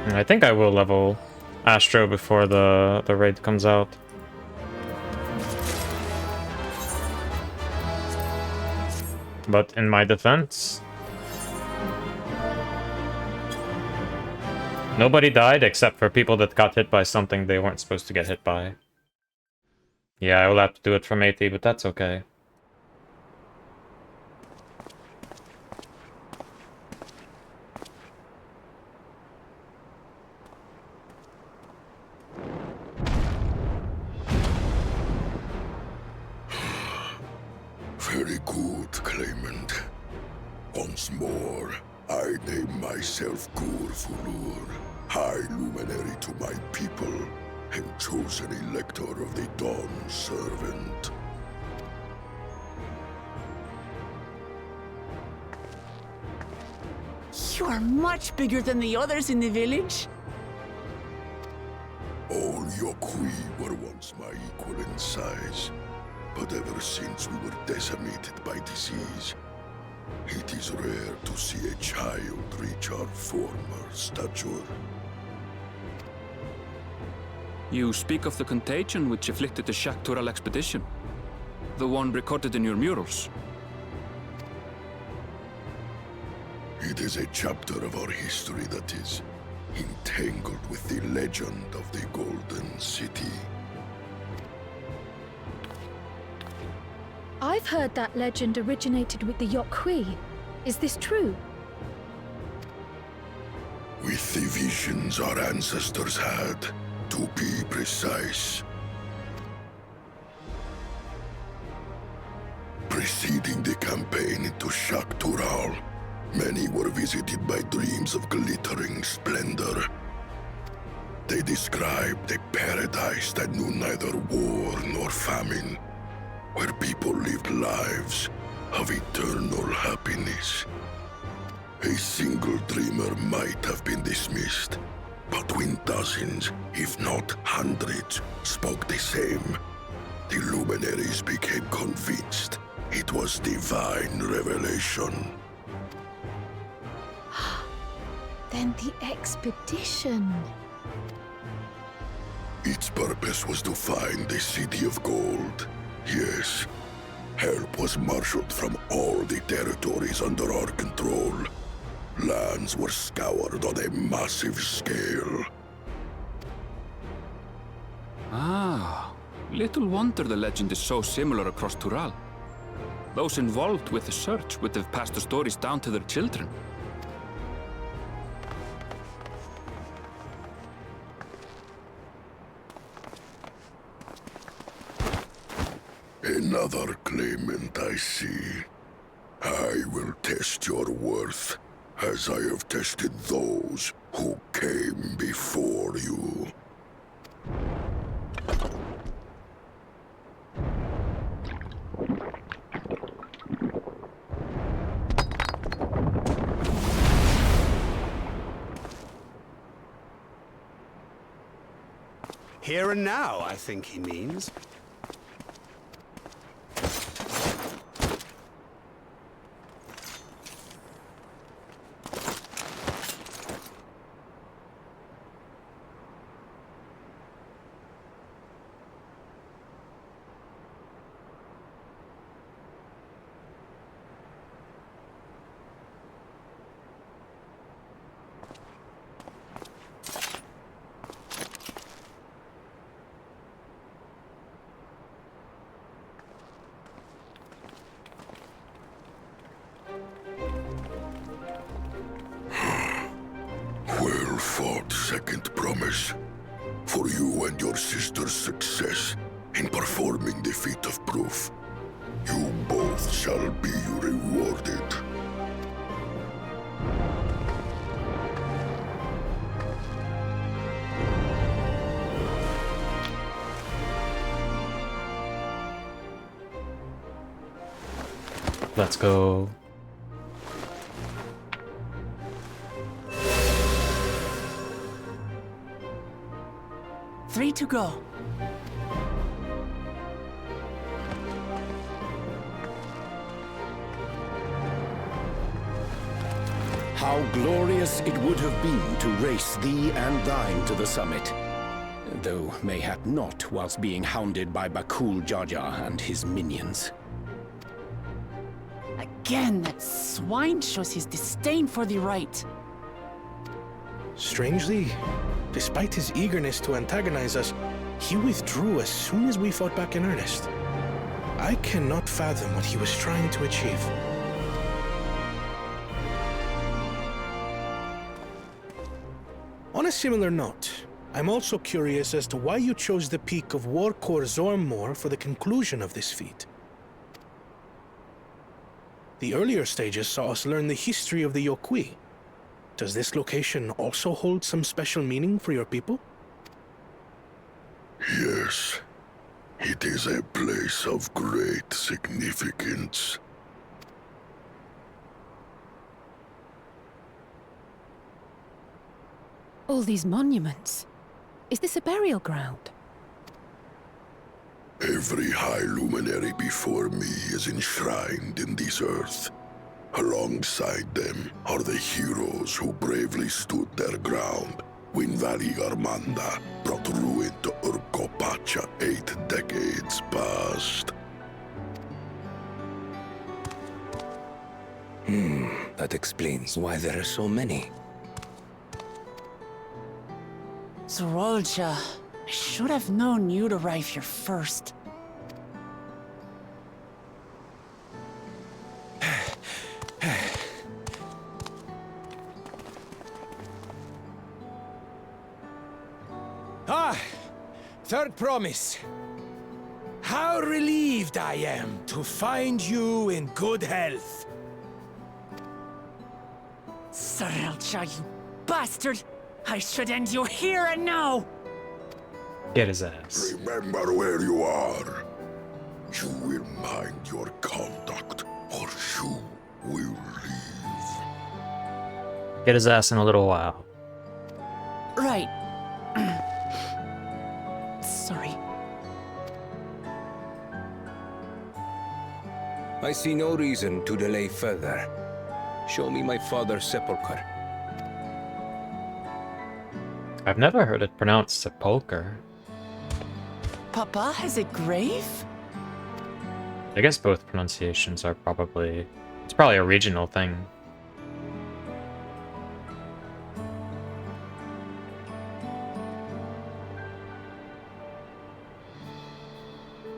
I think I will level Astro before the raid comes out. But in my defense, nobody died except for people that got hit by something they weren't supposed to get hit by. Yeah, I will have to do it from AT, but that's okay. Very good, Claimant. Once more, I name myself Gurfulur, High Luminary to my people, and chosen elector of the Dawn Servant. You are much bigger than the others in the village. All Yokui were once my equal in size, but ever since we were decimated by disease, it is rare to see a child reach our former stature. You speak of the contagion which afflicted the Shaktural expedition. The one recorded in your murals. It is a chapter of our history that is entangled with the legend of the Golden City. I've heard that legend originated with the Yokui. Is this true? With the visions our ancestors had, to be precise. Preceding the campaign into Shaktural, many were visited by dreams of glittering splendor. They described a paradise that knew neither war nor famine, where people lived lives of eternal happiness. A single dreamer might have been dismissed, but when dozens, if not hundreds, spoke the same, the luminaries became convinced it was divine revelation. Then the expedition. Its purpose was to find the City of Gold. Yes, help was marshaled from all the territories under our control. Lands were scoured on a massive scale. Ah, little wonder the legend is so similar across Tural. Those involved with the search would have passed the stories down to their children. Another claimant, I see. I will test your worth, as I have tested those who came before you. Here and now, I think he means. Well fought, second promise. For you and your sister's success in performing the feat of proof. You both earth shall be rewarded. Let's go. Three to go. How glorious it would have been to race thee and thine to the summit. Though mayhap not whilst being hounded by Bakul Jaja and his minions. Again, that swine shows his disdain for the right. Strangely, despite his eagerness to antagonize us, he withdrew as soon as we fought back in earnest. I cannot fathom what he was trying to achieve. On a similar note, I'm also curious as to why you chose the peak of Warkor Zormor for the conclusion of this feat. The earlier stages saw us learn the history of the Yokui. Does this location also hold some special meaning for your people? Yes, it is a place of great significance. All these monuments. Is this a burial ground? Every High Luminary before me is enshrined in this earth. Alongside them are the heroes who bravely stood their ground when Valigarmanda brought ruin to Urkopacha 8 decades past. That explains why there are so many. Zorolja, I should have known you'd arrive here first. Third promise. How relieved I am to find you in good health. Zorolja, you bastard! I should end you here and now! Get his ass. Remember where you are. You will mind your conduct, or you will leave. Get his ass in a little while. Right. Sorry. I see no reason to delay further. Show me my father's sepulchre. I've never heard it pronounced sepulcher. Papa has a grave? I guess both pronunciations are probably... It's probably a regional thing.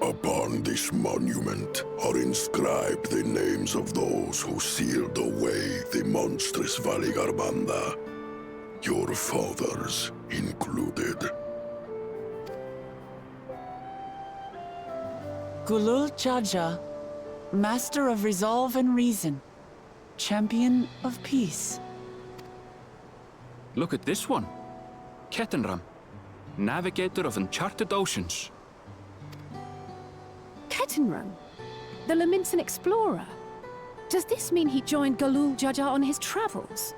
Upon this monument are inscribed the names of those who sealed away the monstrous Valigarmanda, your fathers included. Gulul Jaja, Master of Resolve and Reason, Champion of Peace. Look at this one. Kettenram, Navigator of Uncharted Oceans. Kettenrun? The Laminsan explorer? Does this mean he joined Galul Jaja on his travels?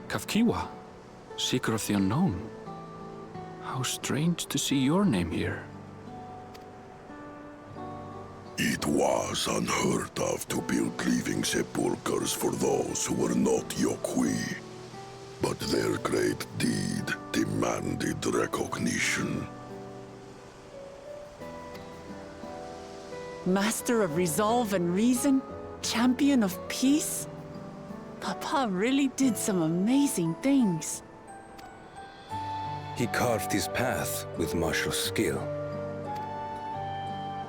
Kafkiwa, Seeker of the Unknown. How strange to see your name here. It was unheard of to build living sepulchres for those who were not Yokui. But their great deed demanded recognition. Master of Resolve and Reason, Champion of Peace? Papa really did some amazing things. He carved his path with martial skill.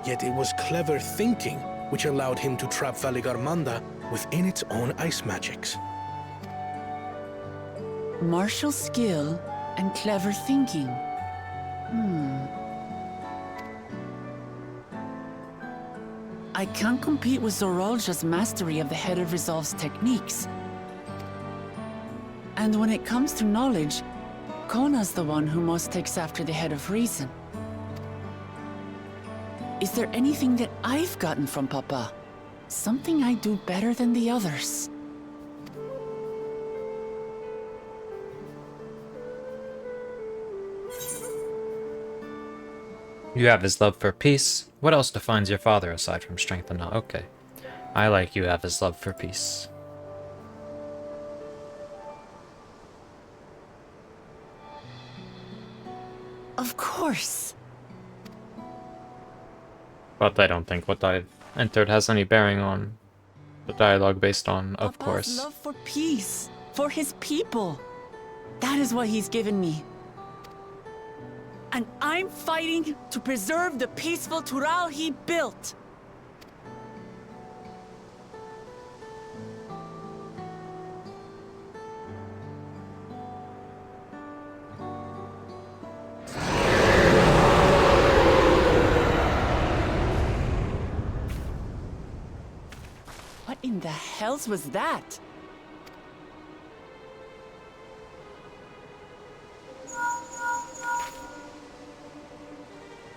Yet it was clever thinking which allowed him to trap Valigarmanda within its own ice magics. Martial skill and clever thinking. I can't compete with Zorolja's mastery of the Head of Resolve's techniques. And when it comes to knowledge, Kona's the one who most takes after the Head of Reason. Is there anything that I've gotten from Papa? Something I do better than the others? You have his love for peace. What else defines your father aside from strength and knowledge? Okay. I like you have his love for peace. Of course. But I don't think what I've entered has any bearing on the dialogue based on of Papa's course. love for peace, for his people. That is what he's given me. And I'm fighting to preserve the peaceful Tural he built. What in the hells was that?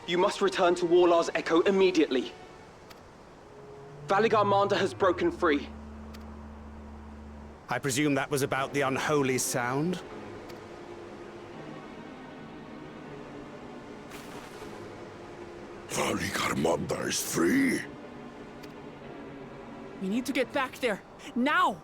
You must return to Warlar's Echo immediately. Valigarmanda has broken free. I presume that was about the unholy sound? Valigarmanda is free. We need to get back there, now!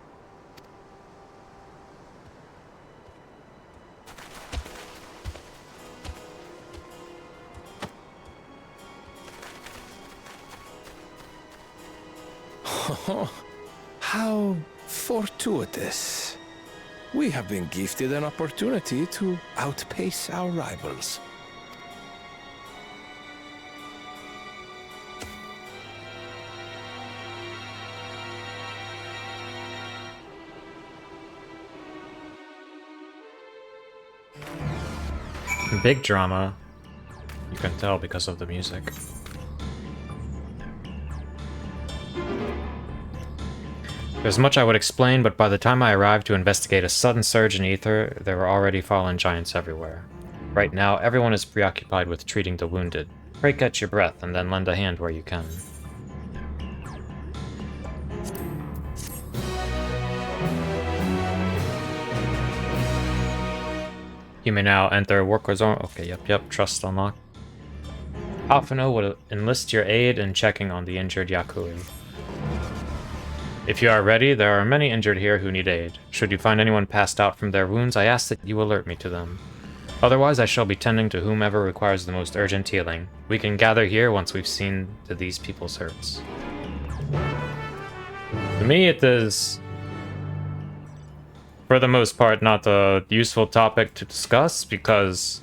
How fortuitous. We have been gifted an opportunity to outpace our rivals. Big drama. You can tell because of the music. There's much I would explain, but by the time I arrived to investigate a sudden surge in ether, there were already fallen giants everywhere. Right now, everyone is preoccupied with treating the wounded. Pray catch your breath, and then lend a hand where you can. You may now enter worker zone. Okay, yep, trust unlocked. Alphino will enlist your aid in checking on the injured Yakui. If you are ready, there are many injured here who need aid. Should you find anyone passed out from their wounds, I ask that you alert me to them. Otherwise, I shall be tending to whomever requires the most urgent healing. We can gather here once we've seen to these people's hurts. To me, it is, for the most part, not a useful topic to discuss, because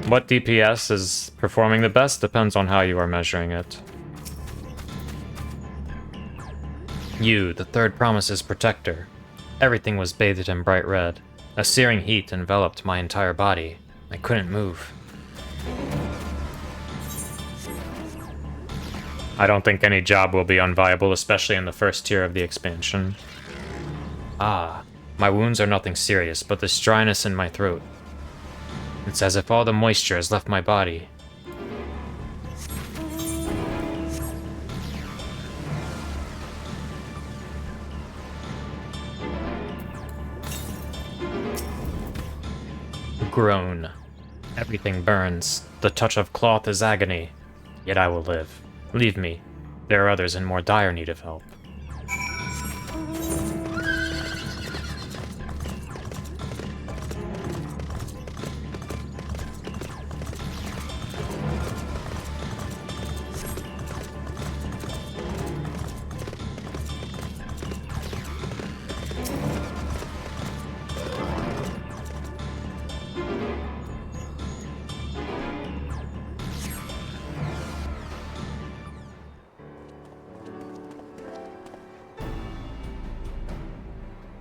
what DPS is performing the best depends on how you are measuring it. You, the third promise's protector. Everything was bathed in bright red. A searing heat enveloped my entire body. I couldn't move. I don't think any job will be unviable, especially in the first tier of the expansion. Ah, my wounds are nothing serious, but this dryness in my throat. It's as if all the moisture has left my body. Groan. Everything burns. The touch of cloth is agony. Yet I will live. Leave me. There are others in more dire need of help.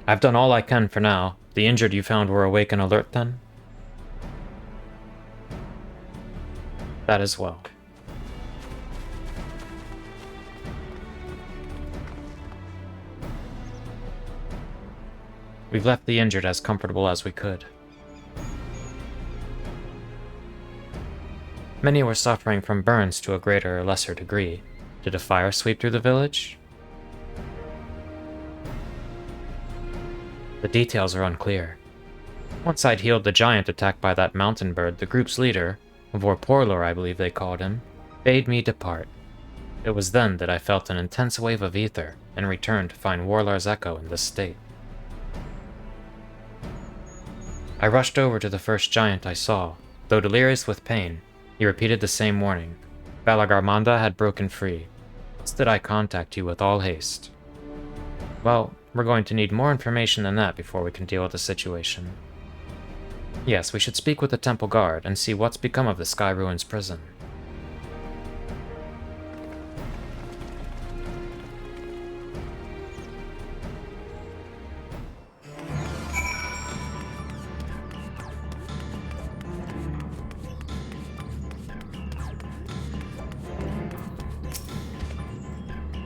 I've done all I can for now. The injured you found were awake and alert then? That as well. We've left the injured as comfortable as we could. Many were suffering from burns to a greater or lesser degree. Did a fire sweep through the village? The details are unclear. Once I'd healed the giant attacked by that mountain bird, the group's leader, Vorporlor I believe they called him, bade me depart. It was then that I felt an intense wave of ether and returned to find Warlar's echo in this state. I rushed over to the first giant I saw. Though delirious with pain, he repeated the same warning. Valagarmanda had broken free. Thus did I contact you with all haste. Well, we're going to need more information than that before we can deal with the situation. Yes, we should speak with the temple guard and see what's become of the Skyruin's prison.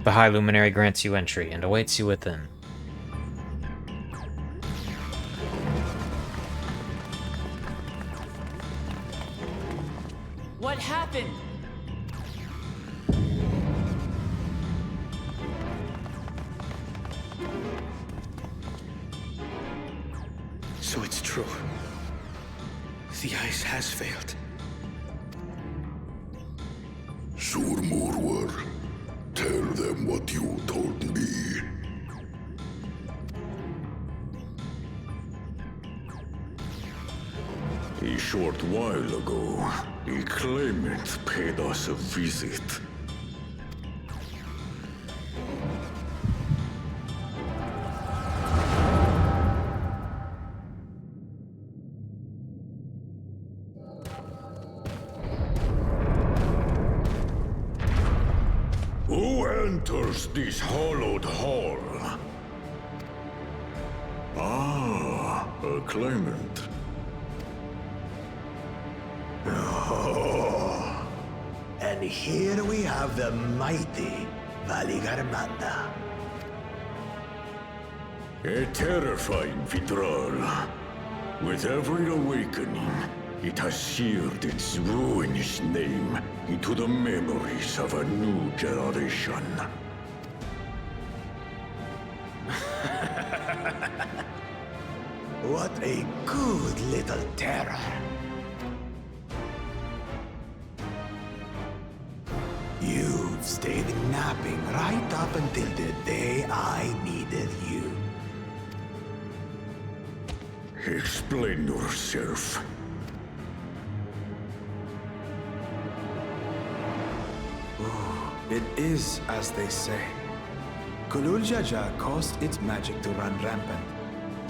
The High Luminary grants you entry and awaits you within. What happened? So it's true. The ice has failed. Surmurwar, tell them what you told me. A short while ago, a claimant paid us a visit. Who enters this hallowed hall? Ah, a claimant. Oh. And here we have the mighty Valagarmanda. A terrifying Vidral. With every awakening, it has seared its ruinous name into the memories of a new generation. What a good little terror. You've stayed napping right up until the day I needed you. Explain yourself. It is as they say. Kulul Jaja caused its magic to run rampant,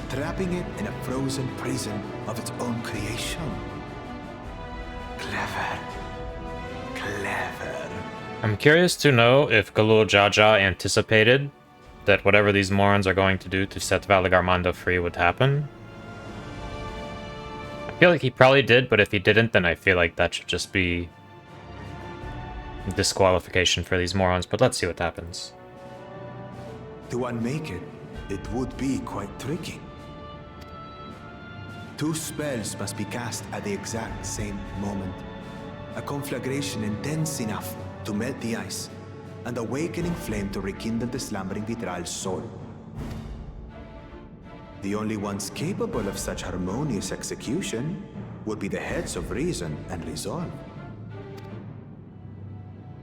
trapping it in a frozen prison of its own creation. Clever. Clever. I'm curious to know if Galul Jaja anticipated that whatever these morons are going to do to set Valagarmanda free would happen. I feel like he probably did, but if he didn't, then I feel like that should just be disqualification for these morons, but let's see what happens. To unmake it, it would be quite tricky. 2 spells must be cast at the exact same moment. A conflagration intense enough to melt the ice, and awakening flame to rekindle the slumbering Vitral's soul. The only ones capable of such harmonious execution would be the heads of reason and resolve.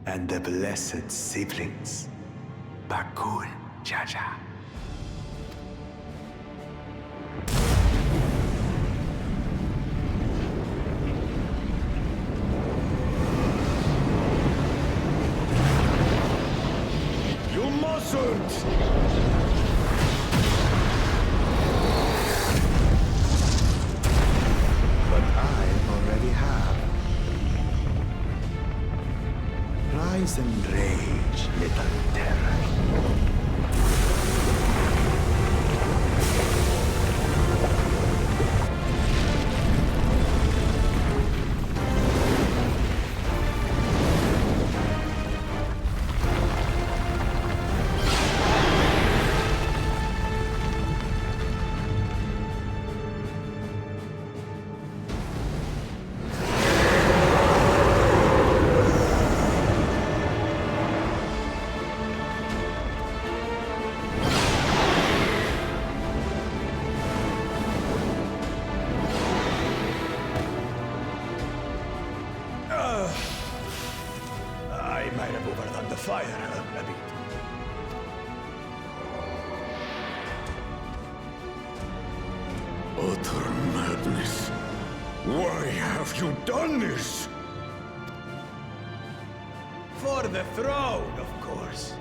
And the blessed siblings, Bakul Jaja. You mustn't! But I already have. Rise and rage, little terror. fire her a bit. Utter madness. Why have you done this? For the throne, of course.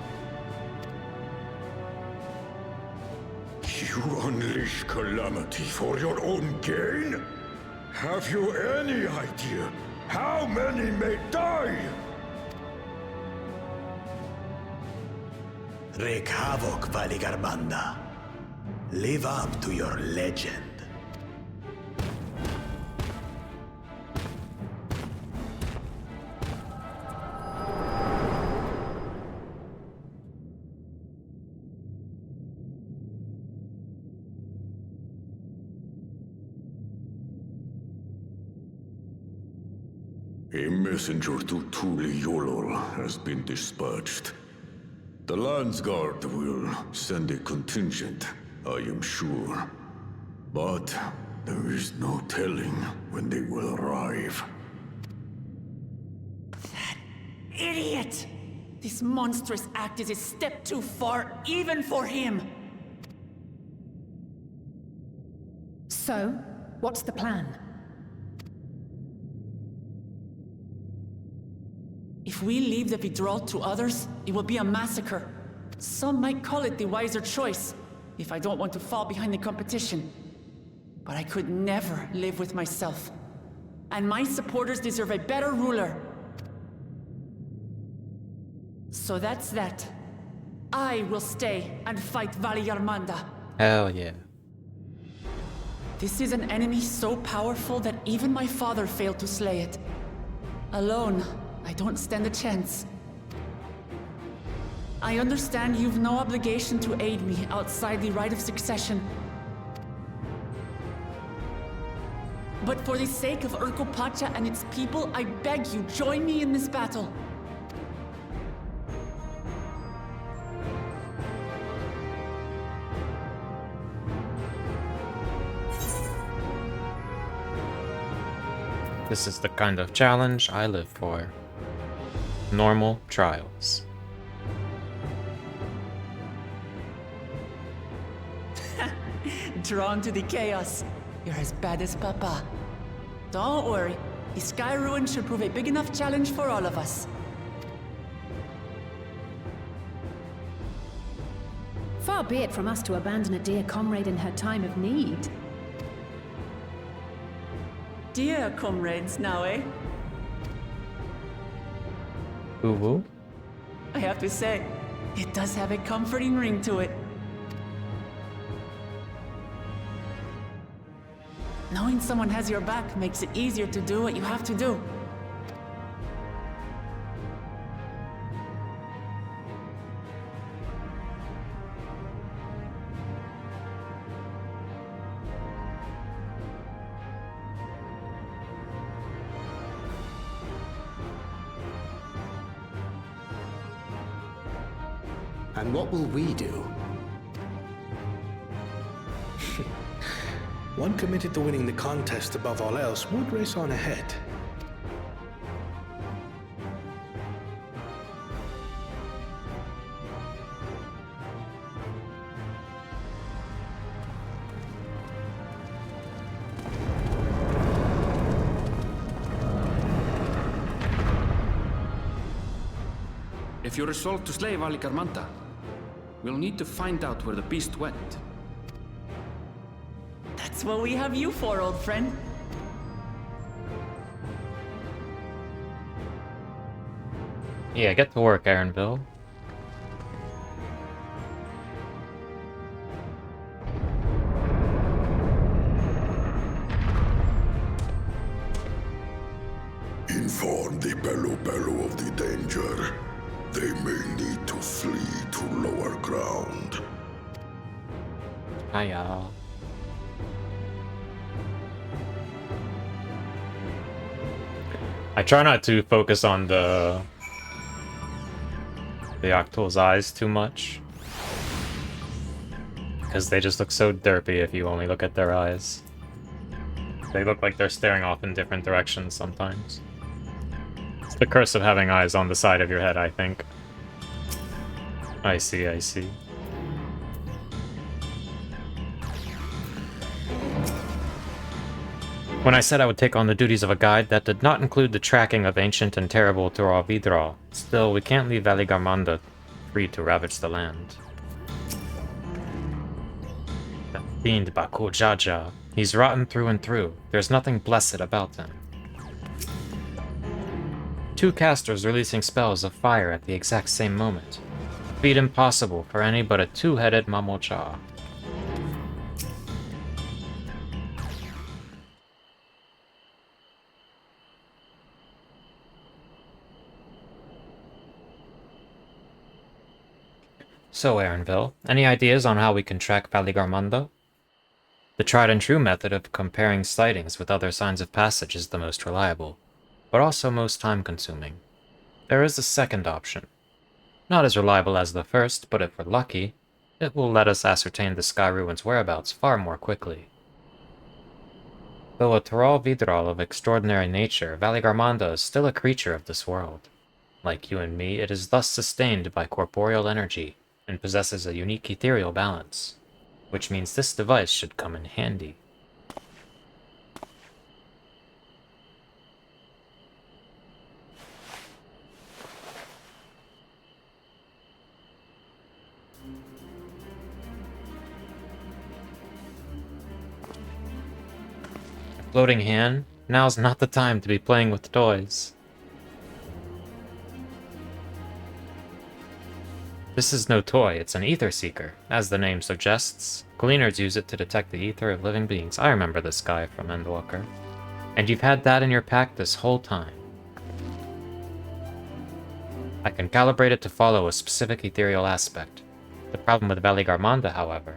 You unleash calamity for your own gain? Have you any idea how many may die? Wreak havoc, Valigarmanda. Live up to your legend. A messenger to Tuli-Yolol has been dispatched. The Landsguard will send a contingent, I am sure. But there is no telling when they will arrive. That idiot! This monstrous act is a step too far, even for him! So, what's the plan? If we leave the withdrawal to others, it will be a massacre. Some might call it the wiser choice, if I don't want to fall behind the competition. But I could never live with myself. And my supporters deserve a better ruler. So that's that. I will stay and fight Valigarmanda. Hell yeah. This is an enemy so powerful that even my father failed to slay it. Alone, I don't stand a chance. I understand you've no obligation to aid me outside the right of succession. But for the sake of Urkopacha and its people, I beg you, join me in this battle. This is the kind of challenge I live for. Normal trials. Drawn to the chaos. You're as bad as Papa. Don't worry. The Skyruin should prove a big enough challenge for all of us. Far be it from us to abandon a dear comrade in her time of need. Dear comrades now, eh? Woo-woo? I have to say, it does have a comforting ring to it. Knowing someone has your back makes it easier to do what you have to do. And what will we do? One committed to winning the contest above all else would race on ahead. If you resolve to slay Valigarmanda, we'll need to find out where the beast went. That's what we have you for, old friend. Yeah, get to work, Aaron Bill. Inform the Bello of the danger. They may need to flee to lower ground. Hiya. I try not to focus on the Octol's eyes too much, because they just look so derpy if you only look at their eyes. They look like they're staring off in different directions sometimes. It's the curse of having eyes on the side of your head, I think. I see, I see. When I said I would take on the duties of a guide, that did not include the tracking of ancient and terrible Tural Vidral. Still, we can't leave Valley Garmanda free to ravage the land. That fiend Bakul Jaja. He's rotten through and through. There's nothing blessed about him. 2 casters releasing spells of fire at the exact same moment. A feat impossible for any but a 2-headed Mamocha. So, Aaronville, any ideas on how we can track Valley Garmanda? The tried and true method of comparing sightings with other signs of passage is the most reliable, but also most time-consuming. There is a second option. Not as reliable as the first, but if we're lucky, it will let us ascertain the Skyruin's whereabouts far more quickly. Though a Tural Vidral of extraordinary nature, Valley Garmanda is still a creature of this world. Like you and me, it is thus sustained by corporeal energy, and possesses a unique ethereal balance, which means this device should come in handy. Floating hand, now's not the time to be playing with toys. This is no toy, it's an ether seeker. As the name suggests, gleaners use it to detect the ether of living beings. I remember this guy from Endwalker. And you've had that in your pack this whole time. I can calibrate it to follow a specific ethereal aspect. The problem with Valley Garmanda, however,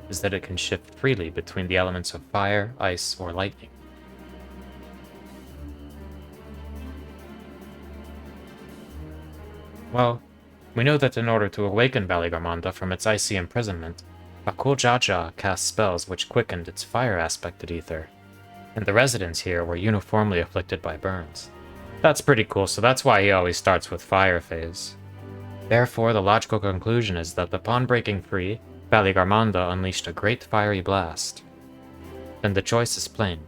is that it can shift freely between the elements of fire, ice, or lightning. Well, we know that in order to awaken Valley Garmanda from its icy imprisonment, Bakul Jaja cast spells which quickened its fire-aspected ether, and the residents here were uniformly afflicted by burns. That's pretty cool, so that's why he always starts with fire phase. Therefore, the logical conclusion is that upon breaking free, Valley Garmanda unleashed a great fiery blast. Then the choice is plain.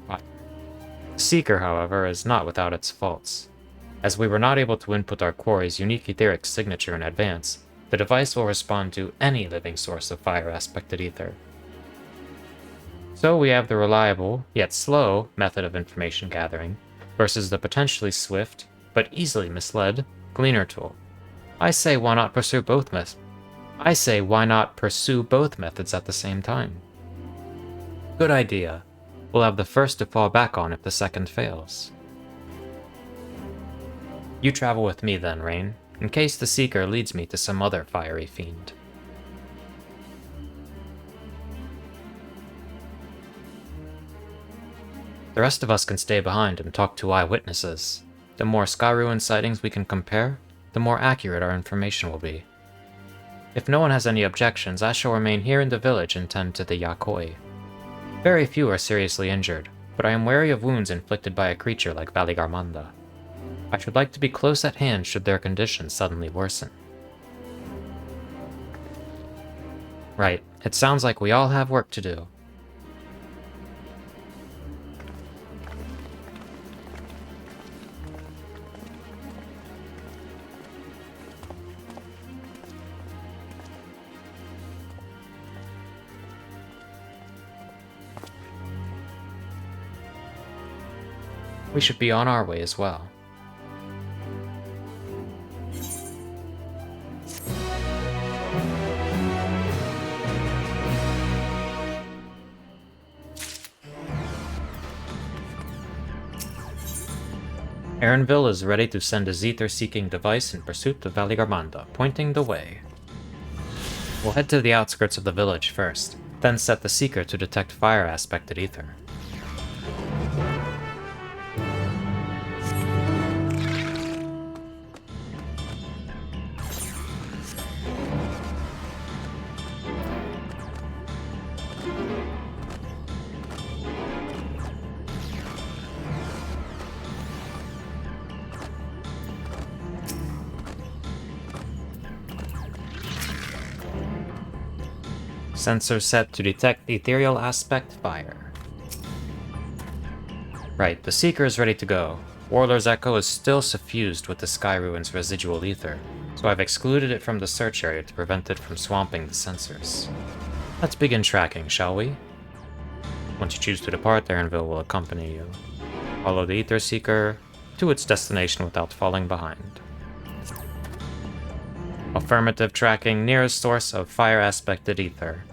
Fire. The Seeker, however, is not without its faults. As we were not able to input our quarry's unique etheric signature in advance, the device will respond to any living source of fire-aspected ether. So we have the reliable, yet slow, method of information gathering, versus the potentially swift, but easily misled, Gleaner tool. I say why not pursue both methods at the same time? Good idea. We'll have the first to fall back on if the second fails. You travel with me then, Rain, in case the Seeker leads me to some other fiery fiend. The rest of us can stay behind and talk to eyewitnesses. The more Skyruin sightings we can compare, the more accurate our information will be. If no one has any objections, I shall remain here in the village and tend to the Yakoi. Very few are seriously injured, but I am wary of wounds inflicted by a creature like Valley Garmanda. I should like to be close at hand should their condition suddenly worsen. Right, it sounds like we all have work to do. We should be on our way as well. Aaronville is ready to send a Zether-seeking device in pursuit of Valley Garmanda, pointing the way. We'll head to the outskirts of the village first, then set the Seeker to detect fire-aspected ether. Sensor set to detect ethereal aspect fire. Right, the Seeker is ready to go. Warlord's Echo is still suffused with the Skyruin's residual ether, so I've excluded it from the search area to prevent it from swamping the sensors. Let's begin tracking, shall we? Once you choose to depart, Aaronville will accompany you. Follow the Ether Seeker to its destination without falling behind. Affirmative tracking nearest source of fire-aspected ether.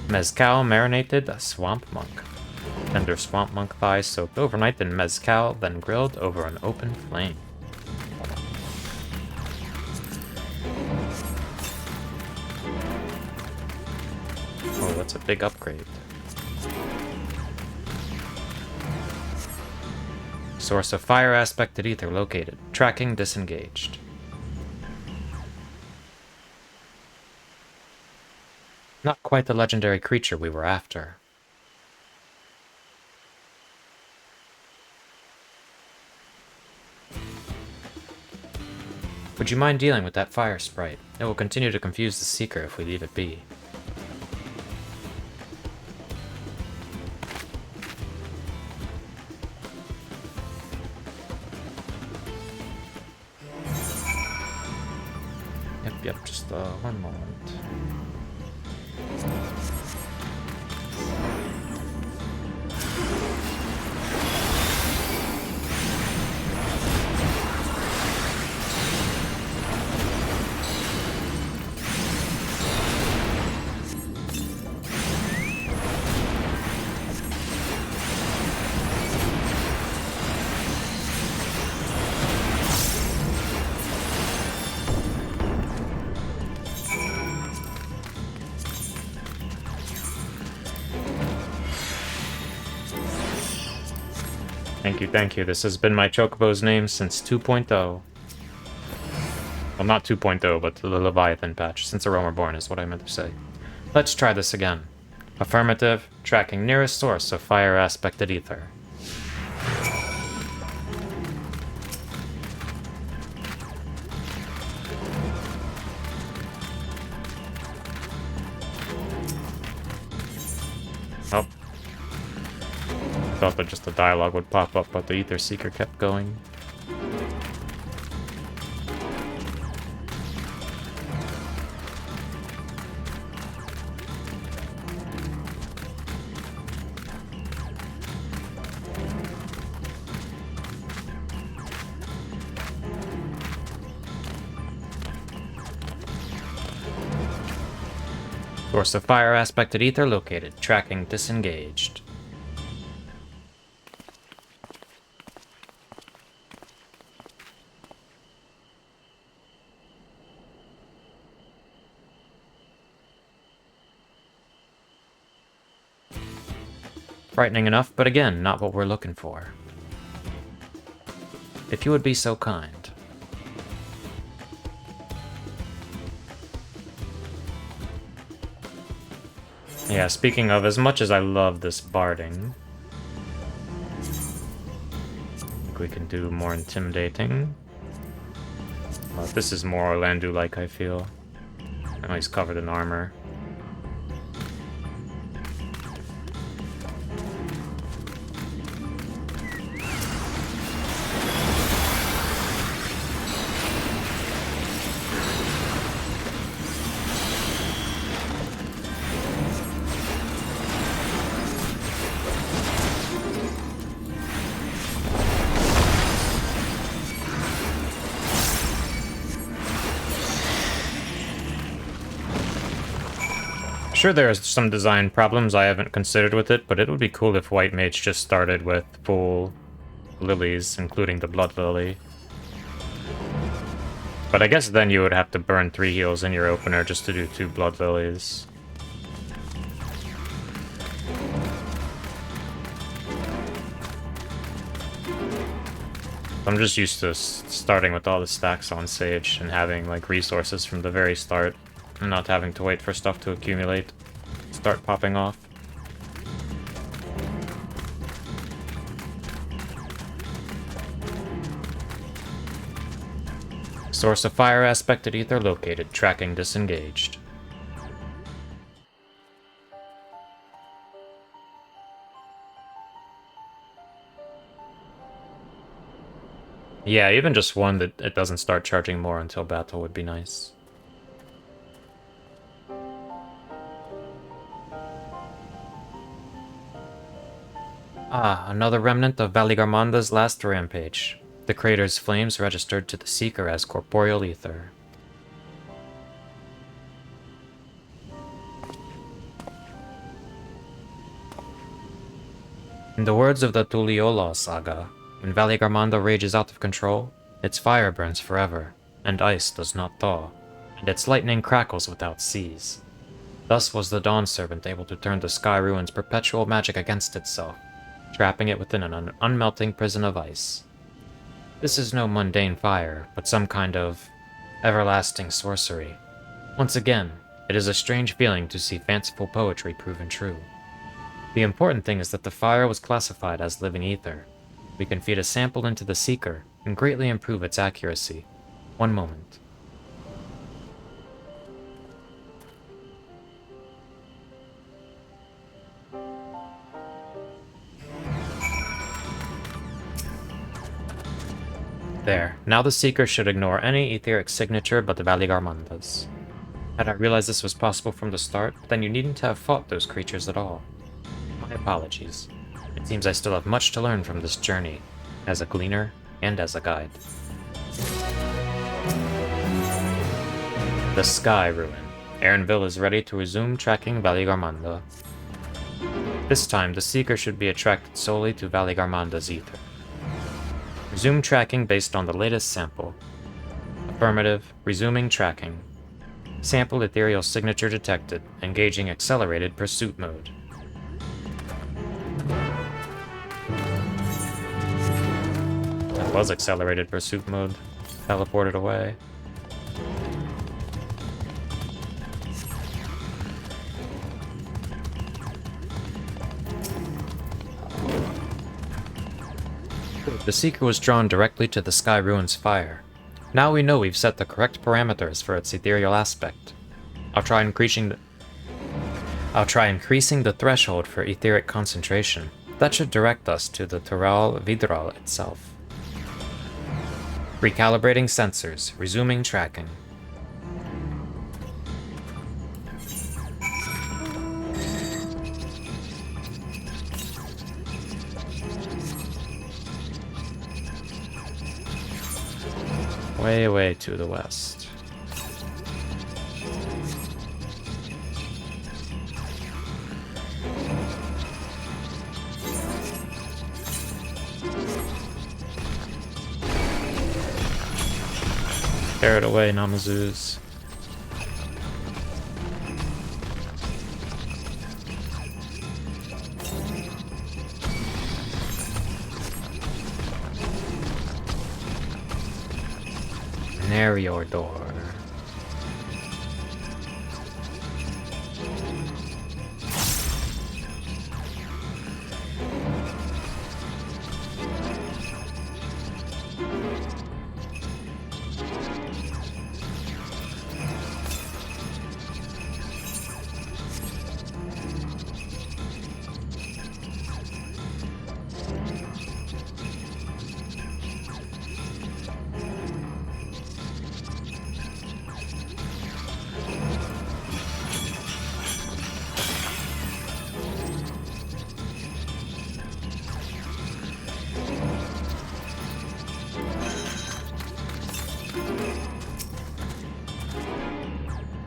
Mezcal marinated swamp monk. Tender swamp monk thighs soaked overnight in mezcal, then grilled over an open flame. Oh, that's a big upgrade. Source of fire aspected ether located. Tracking disengaged. Not quite the legendary creature we were after. Would you mind dealing with that fire sprite? It will continue to confuse the Seeker if we leave it be. Yep, just one moment. Thank you. This has been my Chocobo's name since 2.0. Well, not 2.0, but the Leviathan patch, since Aroma Born is what I meant to say. Let's try this again. Affirmative, tracking nearest source of fire aspected ether. Oh. I thought that just the dialogue would pop up, but the Ether Seeker kept going. Source of fire aspected ether located. Tracking disengaged. Frightening enough, but again, not what we're looking for. If you would be so kind. Yeah, speaking of, as much as I love this barding, I think we can do more intimidating. This is more Orlando-like, I feel. Oh, he's covered in armor. Sure, there are some design problems I haven't considered with it, but it would be cool if White Mage just started with full lilies, including the Blood Lily. But I guess then you would have to burn 3 heals in your opener just to do 2 Blood Lilies. I'm just used to starting with all the stacks on Sage and having like resources from the very start. And not having to wait for stuff to accumulate, start popping off. Source of fire aspected ether located, tracking disengaged. Yeah, even just one that it doesn't start charging more until battle would be nice. Ah, another remnant of Valigarmanda's last rampage. The crater's flames registered to the Seeker as corporeal ether. In the words of the Tuliyola saga, when Valigarmanda rages out of control, its fire burns forever, and ice does not thaw, and its lightning crackles without cease. Thus was the Dawn Servant able to turn the Skyruin's perpetual magic against itself, trapping it within an unmelting prison of ice. This is no mundane fire, but some kind of everlasting sorcery. Once again, it is a strange feeling to see fanciful poetry proven true. The important thing is that the fire was classified as living ether. We can feed a sample into the Seeker and greatly improve its accuracy. One moment. There. Now the Seeker should ignore any etheric signature but the Valigarmanda's. Had I realized this was possible from the start, then you needn't have fought those creatures at all. My apologies. It seems I still have much to learn from this journey, as a gleaner and as a guide. The Skyruin. Erinville is ready to resume tracking Valigarmanda. This time, the Seeker should be attracted solely to Valigarmanda's ether. Resume tracking based on the latest sample. Affirmative. Resuming tracking. Sample ethereal signature detected. Engaging accelerated pursuit mode. That was accelerated pursuit mode. Teleported away. The Seeker was drawn directly to the Skyruin's fire. Now we know we've set the correct parameters for its ethereal aspect. I'll try increasing the threshold for etheric concentration. That should direct us to the Tural Vidral itself. Recalibrating sensors, resuming tracking. Way, way to the west. Tear it away, Namazus. Narrow door.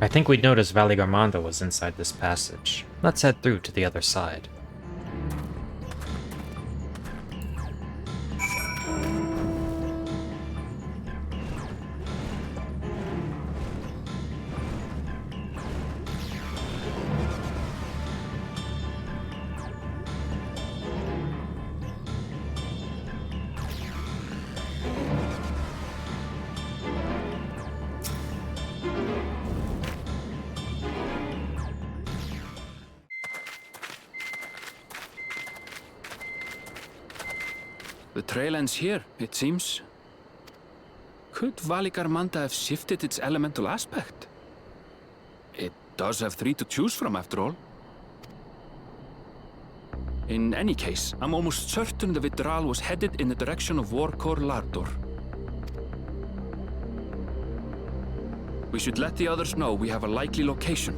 I think we'd noticed Valigarmanda was inside this passage. Let's head through to the other side. The trail ends here, it seems. Could Valigarmanda have shifted its elemental aspect? It does have 3 to choose from, after all. In any case, I'm almost certain the Vitral was headed in the direction of Warkor Lardor. We should let the others know we have a likely location.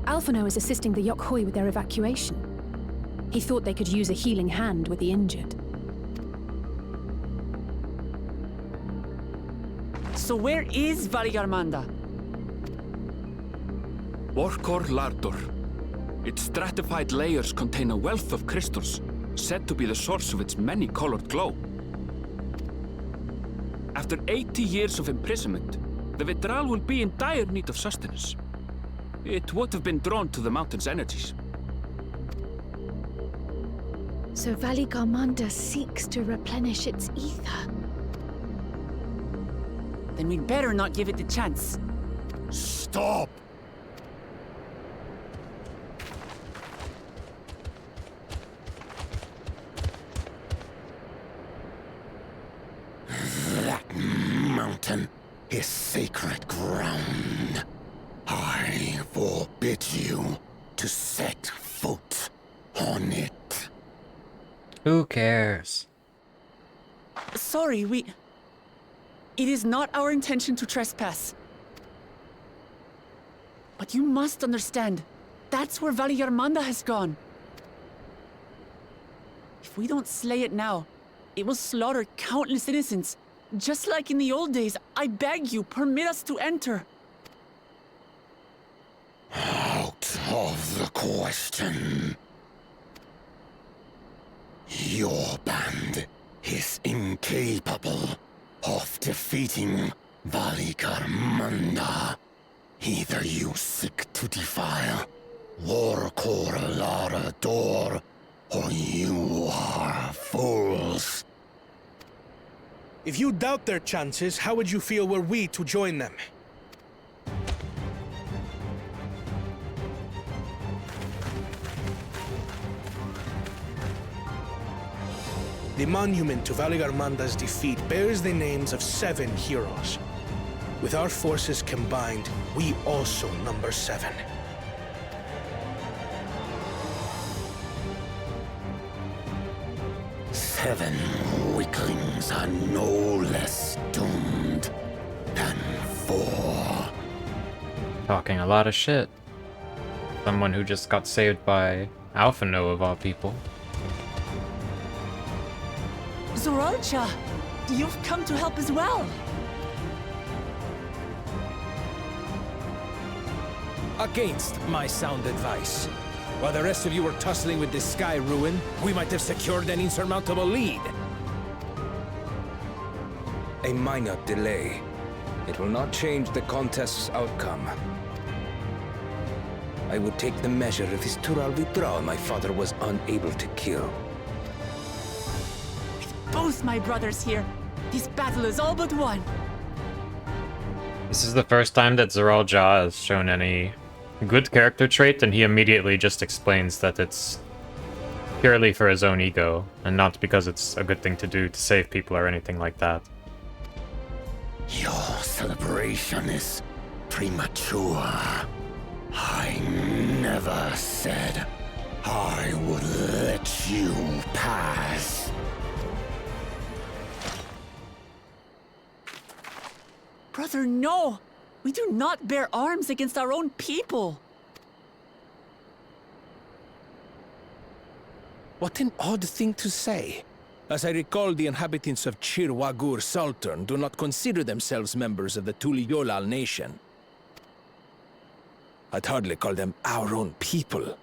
Alphino is assisting the Yokhoi with their evacuation. He thought they could use a healing hand with the injured. So where is Valigarmanda? Warkor Lardor. Its stratified layers contain a wealth of crystals, said to be the source of its many-colored glow. After 80 years of imprisonment, the Vitral will be in dire need of sustenance. It would have been drawn to the mountain's energies. So Valigarmanda seeks to replenish its ether. Then we'd better not give it the chance. Stop! That mountain is sacred ground. I forbid you to set foot on it. Who cares? Sorry, It is not our intention to trespass. But you must understand, that's where Valigarmanda has gone. If we don't slay it now, it will slaughter countless innocents. Just like in the old days, I beg you, permit us to enter. Out of the question. Your band is incapable of defeating Valigarmanda. Either you seek to defile Warkor Lardor, or you are fools. If you doubt their chances, how would you feel were we to join them? The monument to Valigarmanda's defeat bears the names of 7 heroes. With our forces combined, we also number 7. Seven weaklings are no less doomed than 4. Talking a lot of shit. Someone who just got saved by Alphino of all people. Zoralcha, you've come to help as well. Against my sound advice. While the rest of you were tussling with this Skyruin, we might have secured an insurmountable lead. A minor delay. It will not change the contest's outcome. I would take the measure of his Tural Vitral my father was unable to kill. Both my brothers here. This battle is all but won. This is the first time that Zoralja has shown any good character trait, and he immediately just explains that it's purely for his own ego, and not because it's a good thing to do to save people or anything like that. Your celebration is premature. I never said I would let you pass. Brother, no! We do not bear arms against our own people! What an odd thing to say. As I recall, the inhabitants of Chirwagur Sultan do not consider themselves members of the Tuliyolal nation. I'd hardly call them our own people.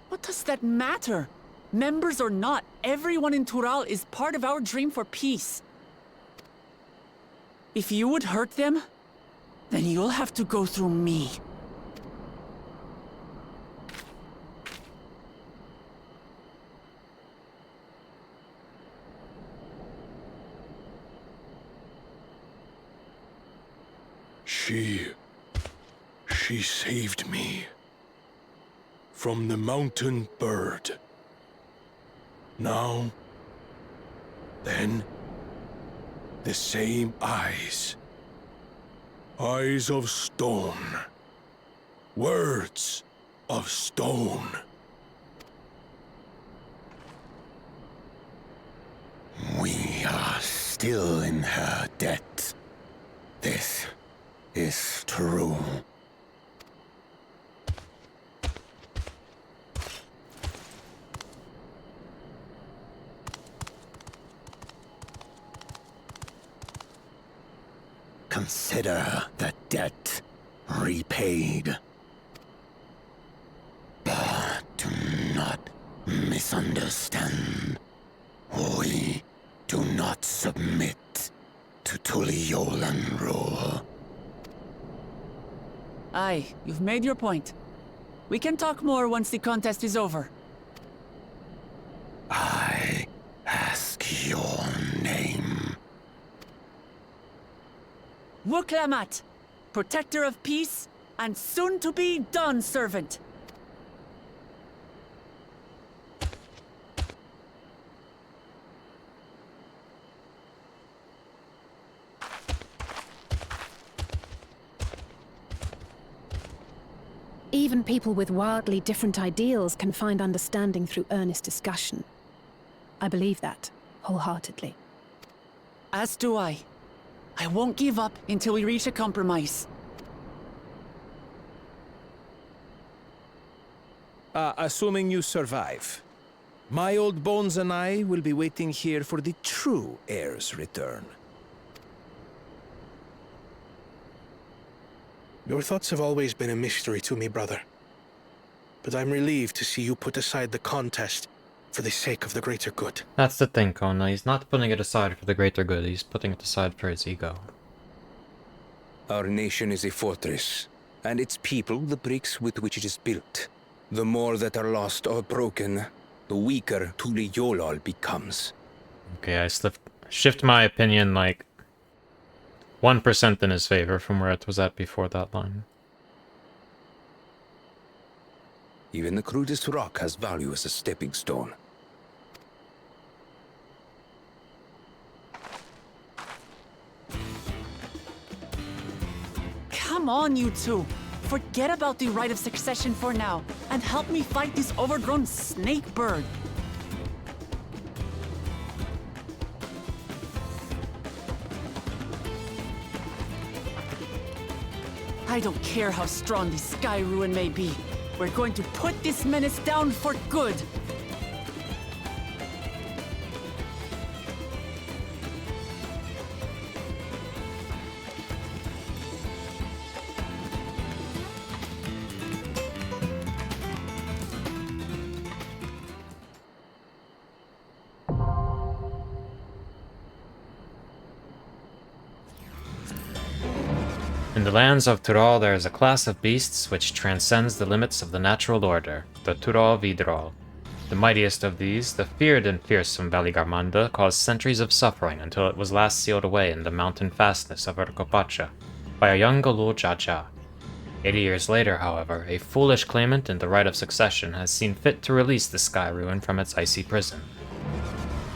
What does that matter? Members or not, everyone in Tural is part of our dream for peace. If you would hurt them, then you'll have to go through me. She saved me from the mountain bird. Now, then, the same eyes. Eyes of stone. Words of stone. We are still in her debt. This is true. Consider the debt repaid. But do not misunderstand. We do not submit to Tuliolan rule. Aye, you've made your point. We can talk more once the contest is over. I ask your name. Wuklamat, protector of peace, and soon-to-be Dawn servant. Even people with wildly different ideals can find understanding through earnest discussion. I believe that, wholeheartedly. As do I. I won't give up until we reach a compromise. Assuming you survive, my old bones and I will be waiting here for the true heir's return. Your thoughts have always been a mystery to me, brother. But I'm relieved to see you put aside the contest for the sake of the greater good. That's the thing, Kona. He's not putting it aside for the greater good, he's putting it aside for his ego. Our nation is a fortress, and its people the bricks with which it is built. The more that are lost or broken, the weaker Tuliyolal becomes. Okay, I shift my opinion like 1% in his favor from where it was at before that line. Even the crudest rock has value as a stepping stone. Come on, you two. Forget about the right of succession for now, and help me fight this overgrown snake bird. I don't care how strong the Skyruin may be. We're going to put this menace down for good. In the lands of Tural, there is a class of beasts which transcends the limits of the natural order, the Tural Vidral. The mightiest of these, the feared and fearsome Valigarmanda, caused centuries of suffering until it was last sealed away in the mountain fastness of Urkopacha by a young Galul Jaja. 80 years later, however, a foolish claimant in the right of succession has seen fit to release the Skyruin from its icy prison.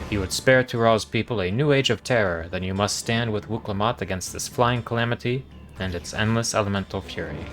If you would spare Tural's people a new age of terror, then you must stand with Wuklamat against this flying calamity and its endless elemental fury.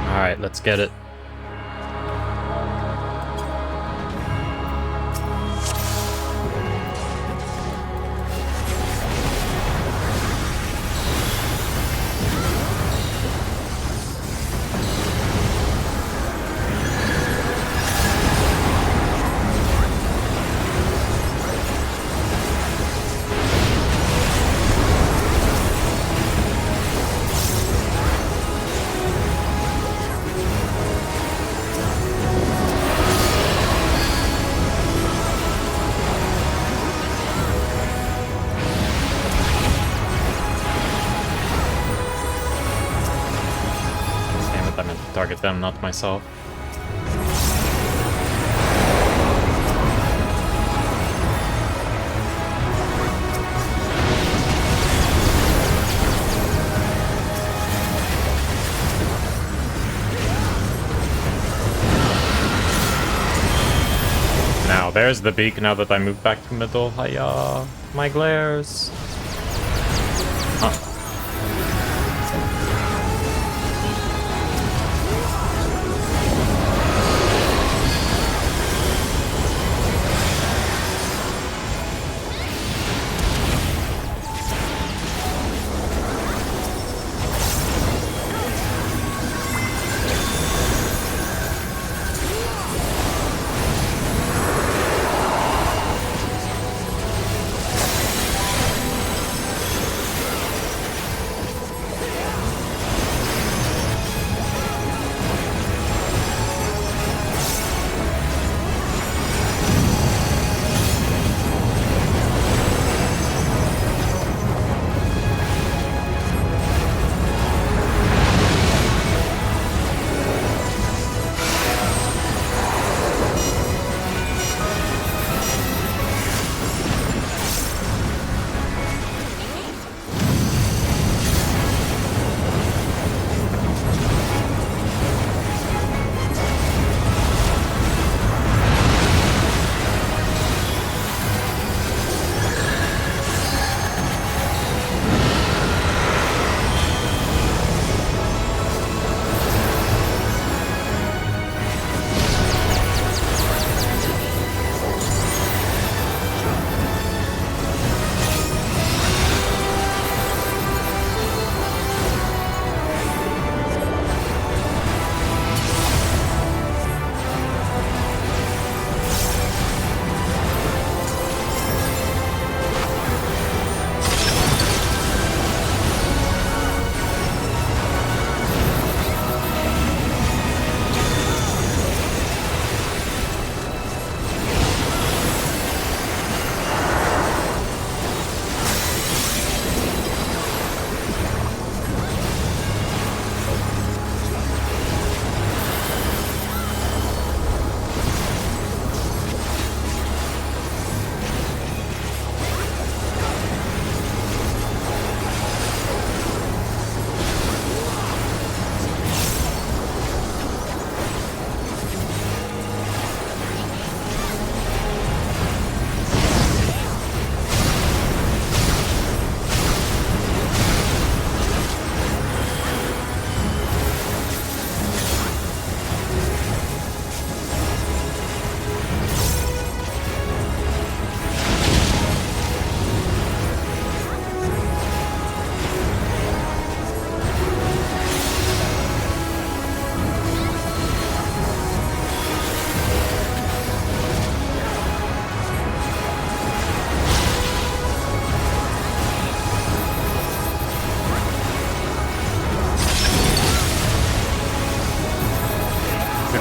Alright, let's get it. target them, not myself. Now, there's the beak now that I move back to middle. Hiya! My glares! Huh.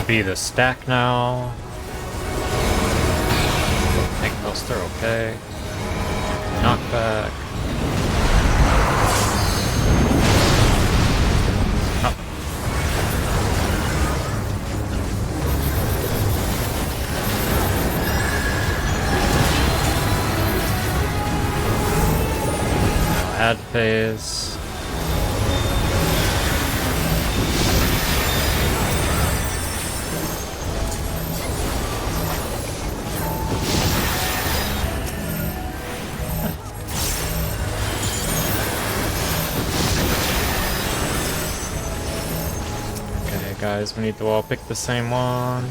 Be the stack now. Make Buster okay. Knockback. Oh. Add phase. Guys, we need to all pick the same one.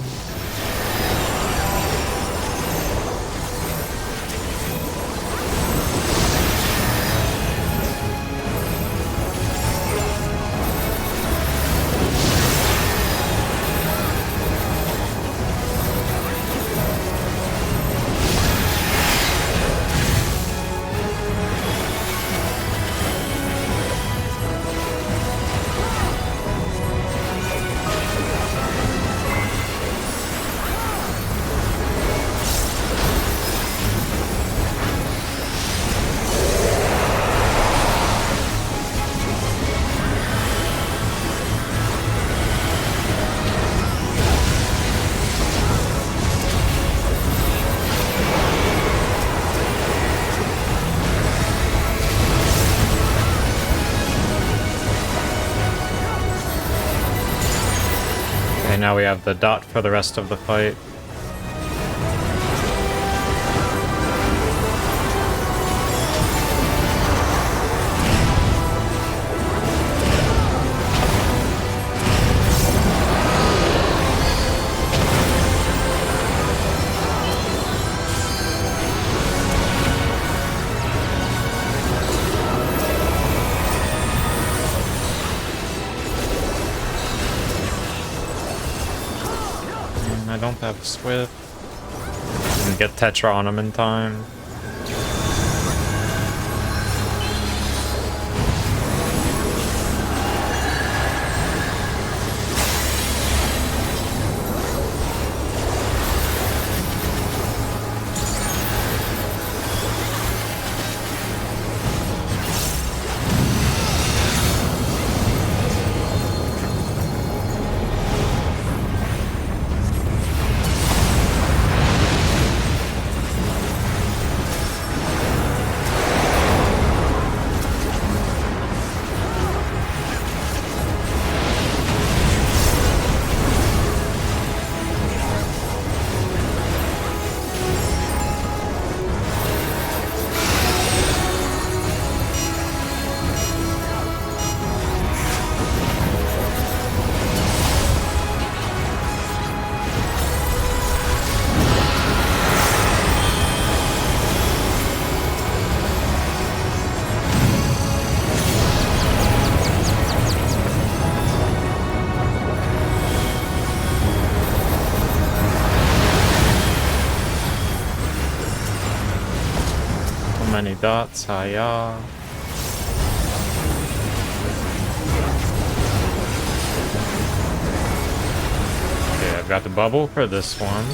now we have the dot for the rest of the fight. I don't have Swift. Didn't get Tetra on him in time. Many dots, hiya. Okay, I've got the bubble for this one.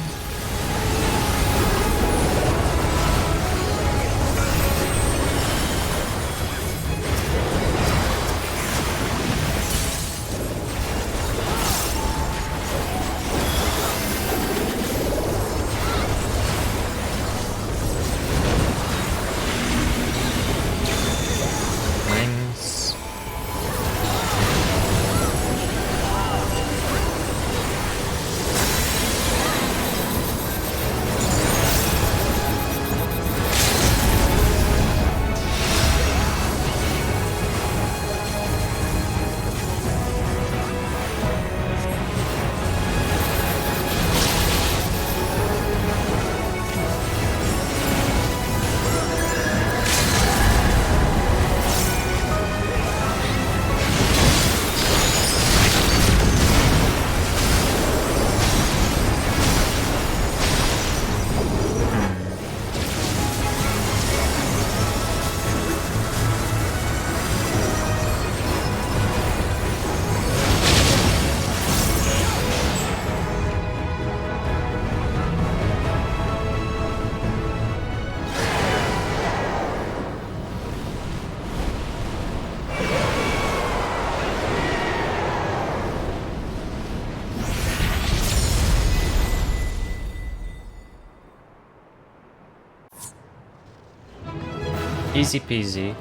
Easy peasy.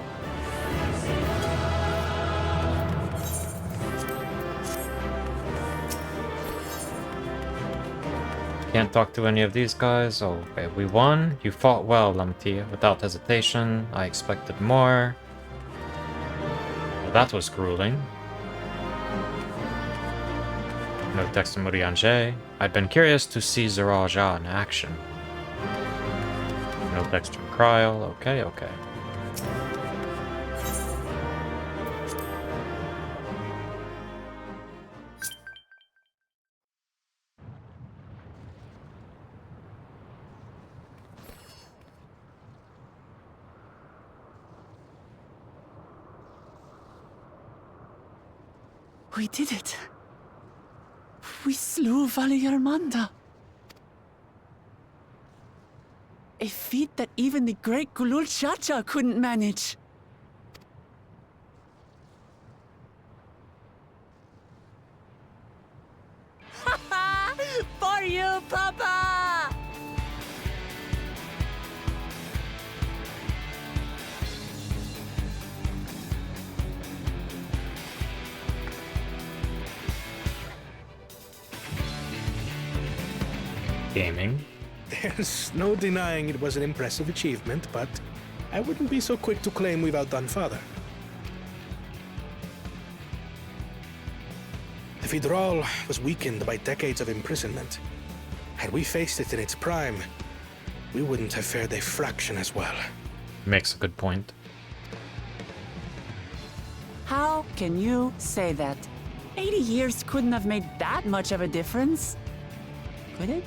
Can't talk to any of these guys. Oh, okay, we won. You fought well, Lamtia, without hesitation. I expected more. Well, that was grueling. No text from Murianje. I'd been curious to see Zaraja in action. No text from Kryl. Okay, okay. We did it. We slew Valiarmanda. A feat that even the great Gulul Chacha couldn't manage. For you, Papa! gaming. There's no denying it was an impressive achievement, but I wouldn't be so quick to claim we've outdone Father. The Fidral was weakened by decades of imprisonment. Had we faced it in its prime, we wouldn't have fared a fraction as well. Makes a good point. How can you say that? 80 years couldn't have made that much of a difference. Could it?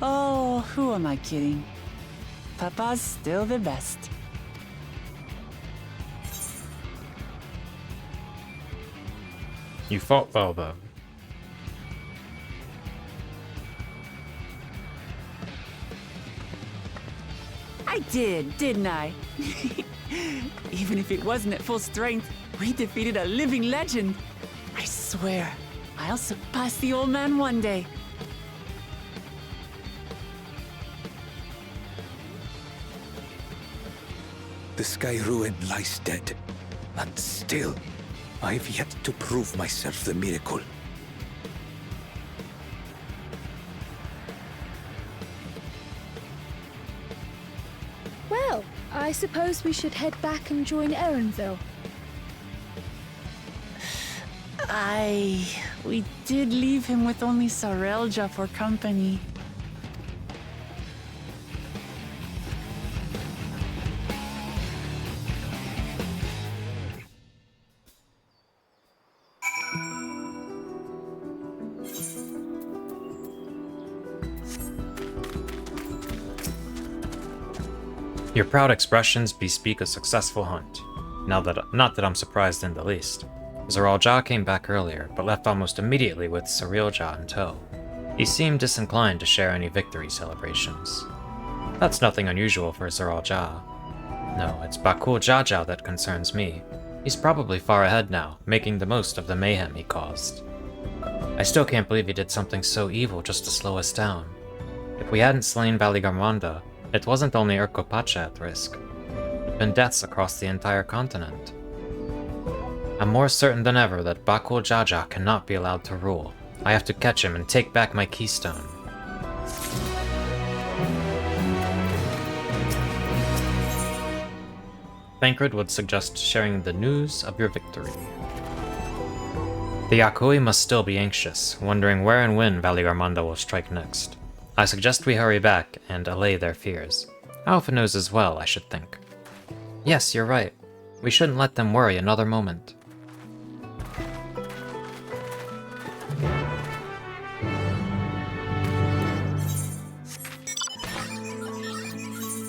Oh, who am I kidding? Papa's still the best. You fought well, though. I did, didn't I? Even if it wasn't at full strength, we defeated a living legend. I swear, I'll surpass the old man one day. The Skyruin lies dead, and still, I've yet to prove myself the miracle. Well, I suppose we should head back and join Erenville. We did leave him with only Sarelja for company. Your proud expressions bespeak a successful hunt. Not that I'm surprised in the least. Zaralja came back earlier, but left almost immediately with Sarilja in tow. He seemed disinclined to share any victory celebrations. That's nothing unusual for Zaralja. No, it's Bakul Jaja that concerns me. He's probably far ahead now, making the most of the mayhem he caused. I still can't believe he did something so evil just to slow us down. If we hadn't slain Valigarmanda, it wasn't only Urkopacha at risk. There'd been deaths across the entire continent. I'm more certain than ever that Bakul Jaja cannot be allowed to rule. I have to catch him and take back my keystone. Thancred would suggest sharing the news of your victory. The Yakui must still be anxious, wondering where and when Valigarmanda will strike next. I suggest we hurry back and allay their fears. Alpha knows as well, I should think. Yes, you're right. We shouldn't let them worry another moment.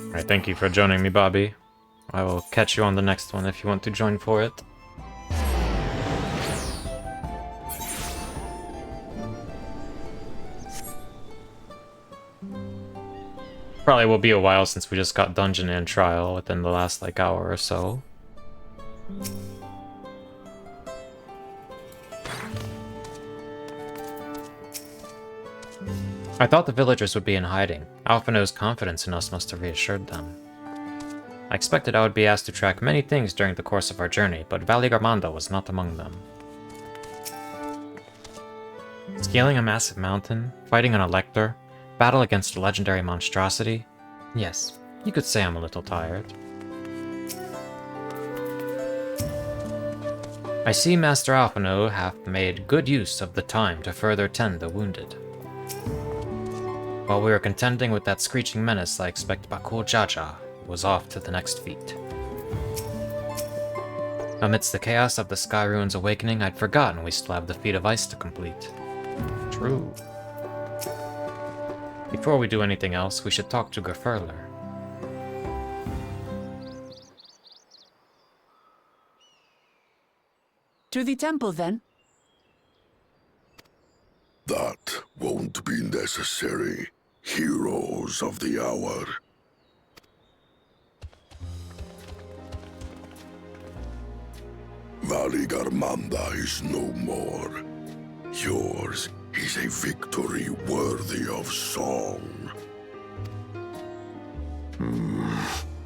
Alright, thank you for joining me, Bobby. I will catch you on the next one if you want to join for it. Probably will be a while since we just got dungeon and trial within the last hour or so. I thought the villagers would be in hiding. Alphino's confidence in us must have reassured them. I expected I would be asked to track many things during the course of our journey, but Valigarmanda was not among them. Scaling a massive mountain, fighting an elector, battle against a legendary monstrosity? Yes, you could say I'm a little tired. I see Master Alphino hath made good use of the time to further tend the wounded. While we were contending with that screeching menace, I expect Bakul Jaja was off to the next feat. Amidst the chaos of the Skyruin's awakening, I'd forgotten we still have the feat of ice to complete. True. Before we do anything else, we should talk to Gerfurler. To the temple, then. That won't be necessary, heroes of the hour. Valigarmanda is no more. Yours is a victory worthy of song.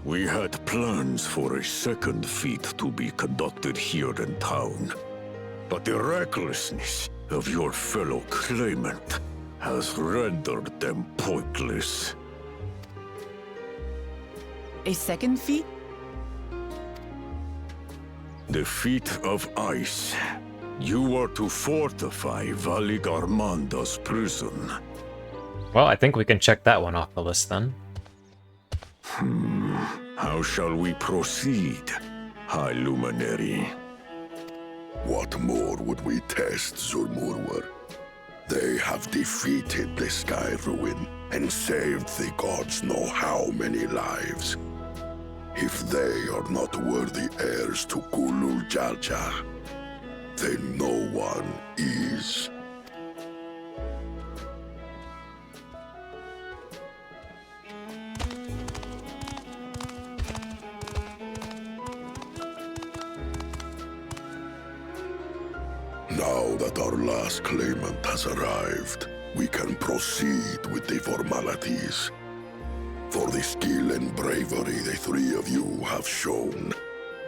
We had plans for a second feat to be conducted here in town. but the recklessness of your fellow claimant has rendered them pointless. A second feat? The feat of ice. You are to fortify Valley Garmanda's prison. Well, I think we can check that one off the list then. How shall we proceed, High Luminary? What more would we test, Zulmurwar? They have defeated the Skyruin and saved the gods know how many lives. If they are not worthy heirs to Kulul Jalja, then no one is. Now that our last claimant has arrived, we can proceed with the formalities. For the skill and bravery the three of you have shown,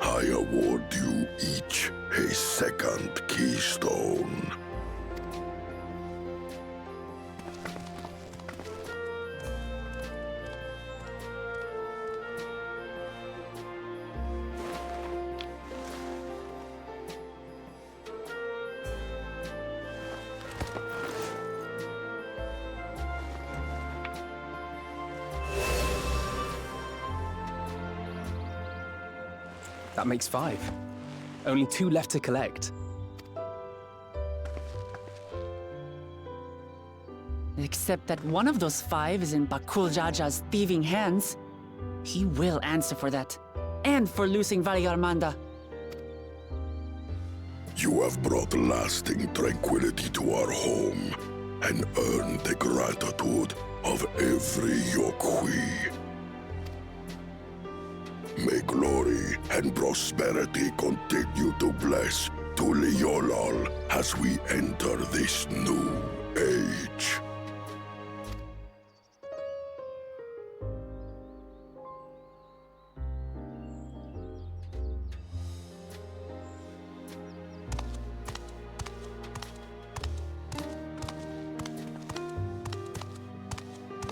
I award you each a second keystone. That makes 5. Only 2 left to collect. Except that one of those 5 is in Bakul Jaja's thieving hands. He will answer for that. And for losing Valley Garmanda. You have brought lasting tranquility to our home and earned the gratitude of every Yokwi. May glory and prosperity continue to bless Tuliolol as we enter this new age.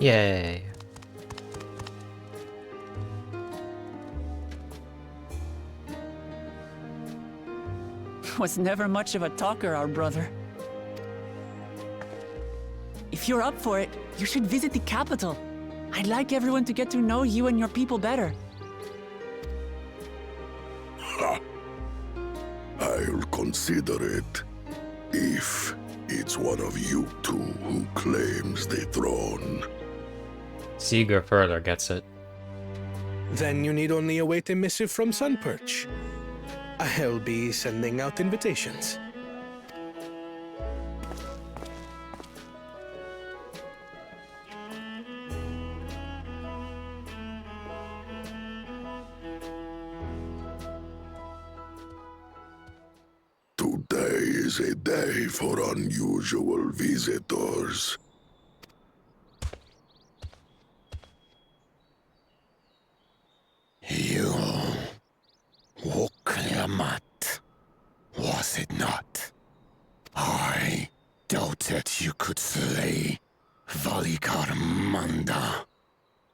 Yay. Was never much of a talker, our brother. If you're up for it, you should visit the capital. I'd like everyone to get to know you and your people better. Ha! I'll consider it. If it's one of you two who claims the throne. Seeger further gets it. Then you need only await a missive from Sunperch. I'll be sending out invitations. Today is a day for unusual visitors. You Wokliamat, was it not? I doubted you could slay Valley Garmanda,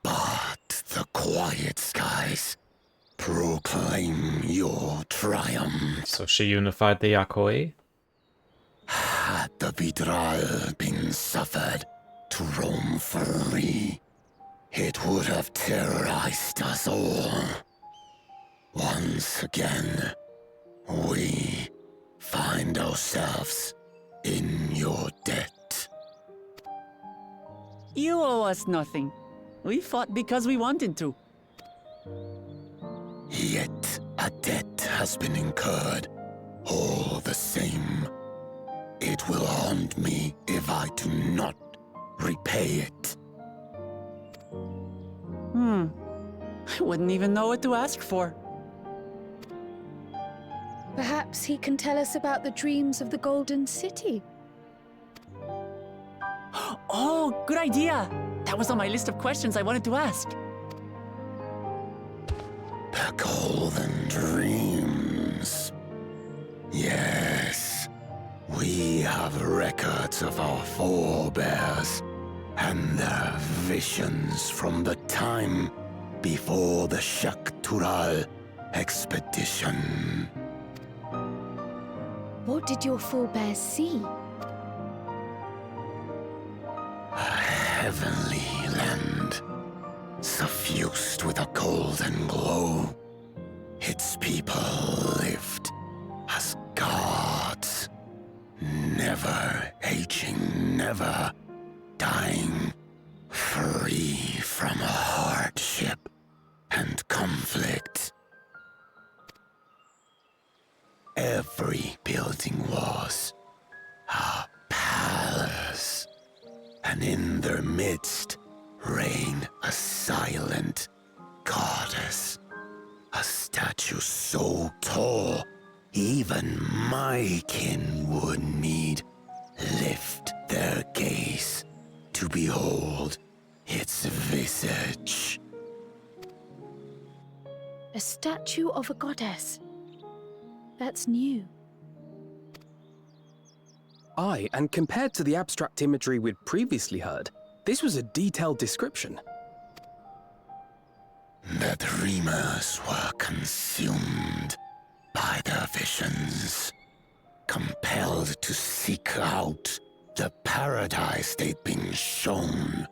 but the quiet skies proclaim your triumph. So she unified the Yakoi? Had the Vidral been suffered to roam free, it would have terrorized us all. Once again, we find ourselves in your debt. You owe us nothing. We fought because we wanted to. Yet a debt has been incurred. All the same, it will haunt me if I do not repay it. I wouldn't even know what to ask for. Perhaps he can tell us about the dreams of the Golden City. Oh, good idea! That was on my list of questions I wanted to ask. The Golden Dreams. Yes, We have records of our forebears and their visions from the time before the Shaktural expedition. What did your forebears see? A heavenly land, suffused with a golden glow. Its people lived as gods, never aging, never dying, free from hardship and conflict. Every building was a palace, and in their midst reigned a silent goddess, a statue so tall even my kin would need lift their gaze to behold its visage. A statue of a goddess. That's new. Aye, and compared to the abstract imagery we'd previously heard, this was a detailed description. The dreamers were consumed by their visions, compelled to seek out the paradise they'd been shown.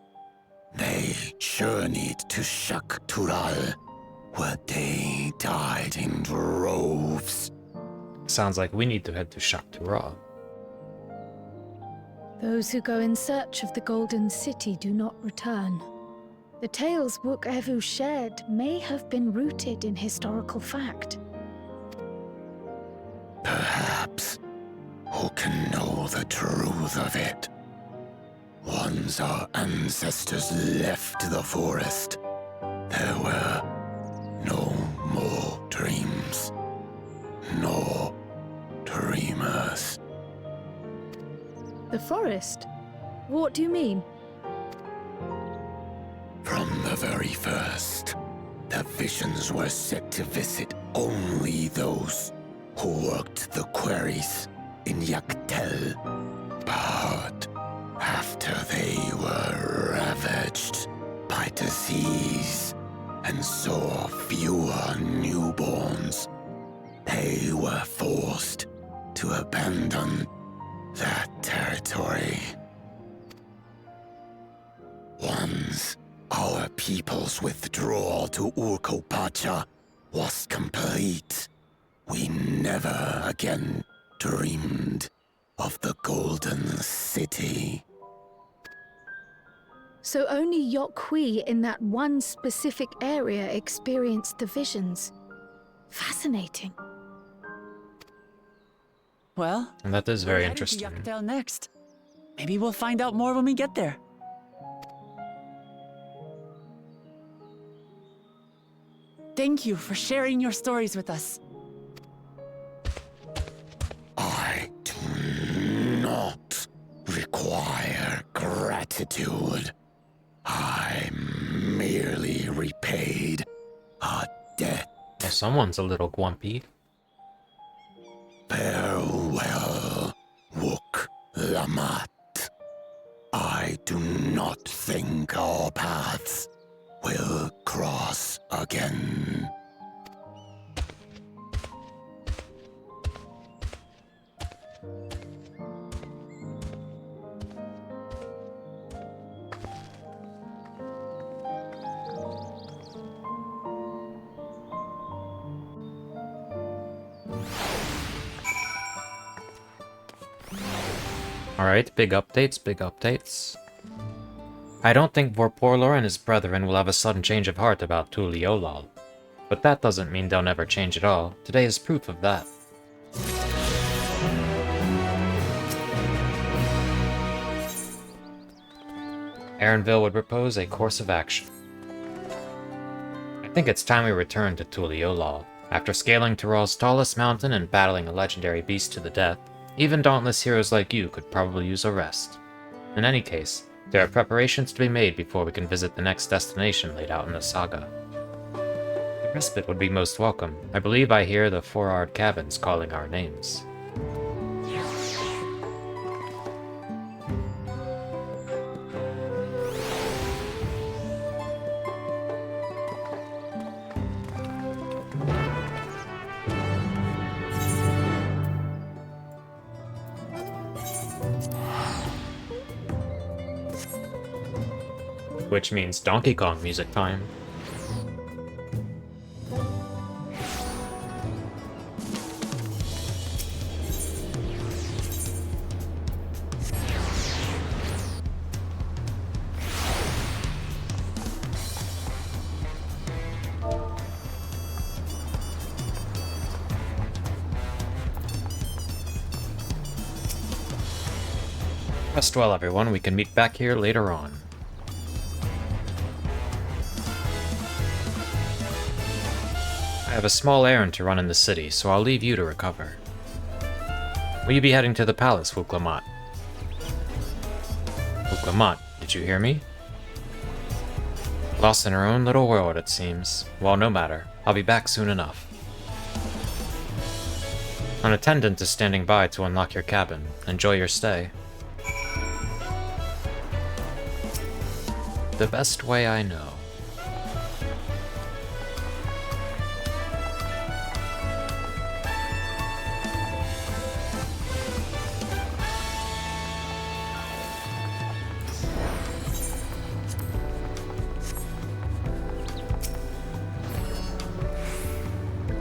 They journeyed to Shaktural, where they died in droves. Sounds like we need to head to Shaktural. Those who go in search of the Golden City do not return. The tales Wook Evu shared may have been rooted in historical fact. Perhaps. Who can know the truth of it? Once our ancestors left the forest, there were no more dreams, no dreamers. The forest? What do you mean? From the very first, the visions were set to visit only those who worked the quarries in Yaktel. But after they were ravaged by disease and saw fewer newborns, they were forced to abandon that territory. Once our people's withdrawal to Urkopacha was complete, we never again dreamed of the Golden City. So only Yokhui in that one specific area experienced the visions. Fascinating. Well, And that is very we're heading interesting. to Yaktel next. Maybe we'll find out more when we get there. Thank you for sharing your stories with us. I do not require gratitude. I merely repaid a debt. Well, someone's a little grumpy. Farewell, Wook Lamat. I do not think our paths will cross again. Alright, big updates, big updates. I don't think Vorporlor and his brethren will have a sudden change of heart about Tuliolal. But that doesn't mean they'll never change at all. Today is proof of that. Aaronville would propose a course of action. I think it's time we return to Tuliolal. After scaling Tiral's tallest mountain and battling a legendary beast to the death, even dauntless heroes like you could probably use a rest. In any case, there are preparations to be made before we can visit the next destination laid out in the saga. A respite would be most welcome. I believe I hear the 4-hour cabins calling our names. which means Donkey Kong music time. Rest well, everyone. We can meet back here later on. I have a small errand to run in the city, so I'll leave you to recover. Will you be heading to the palace, Wuklamat? Wuklamat, did you hear me? Lost in her own little world, it seems. Well, no matter. I'll be back soon enough. An attendant is standing by to unlock your cabin. Enjoy your stay. The best way I know.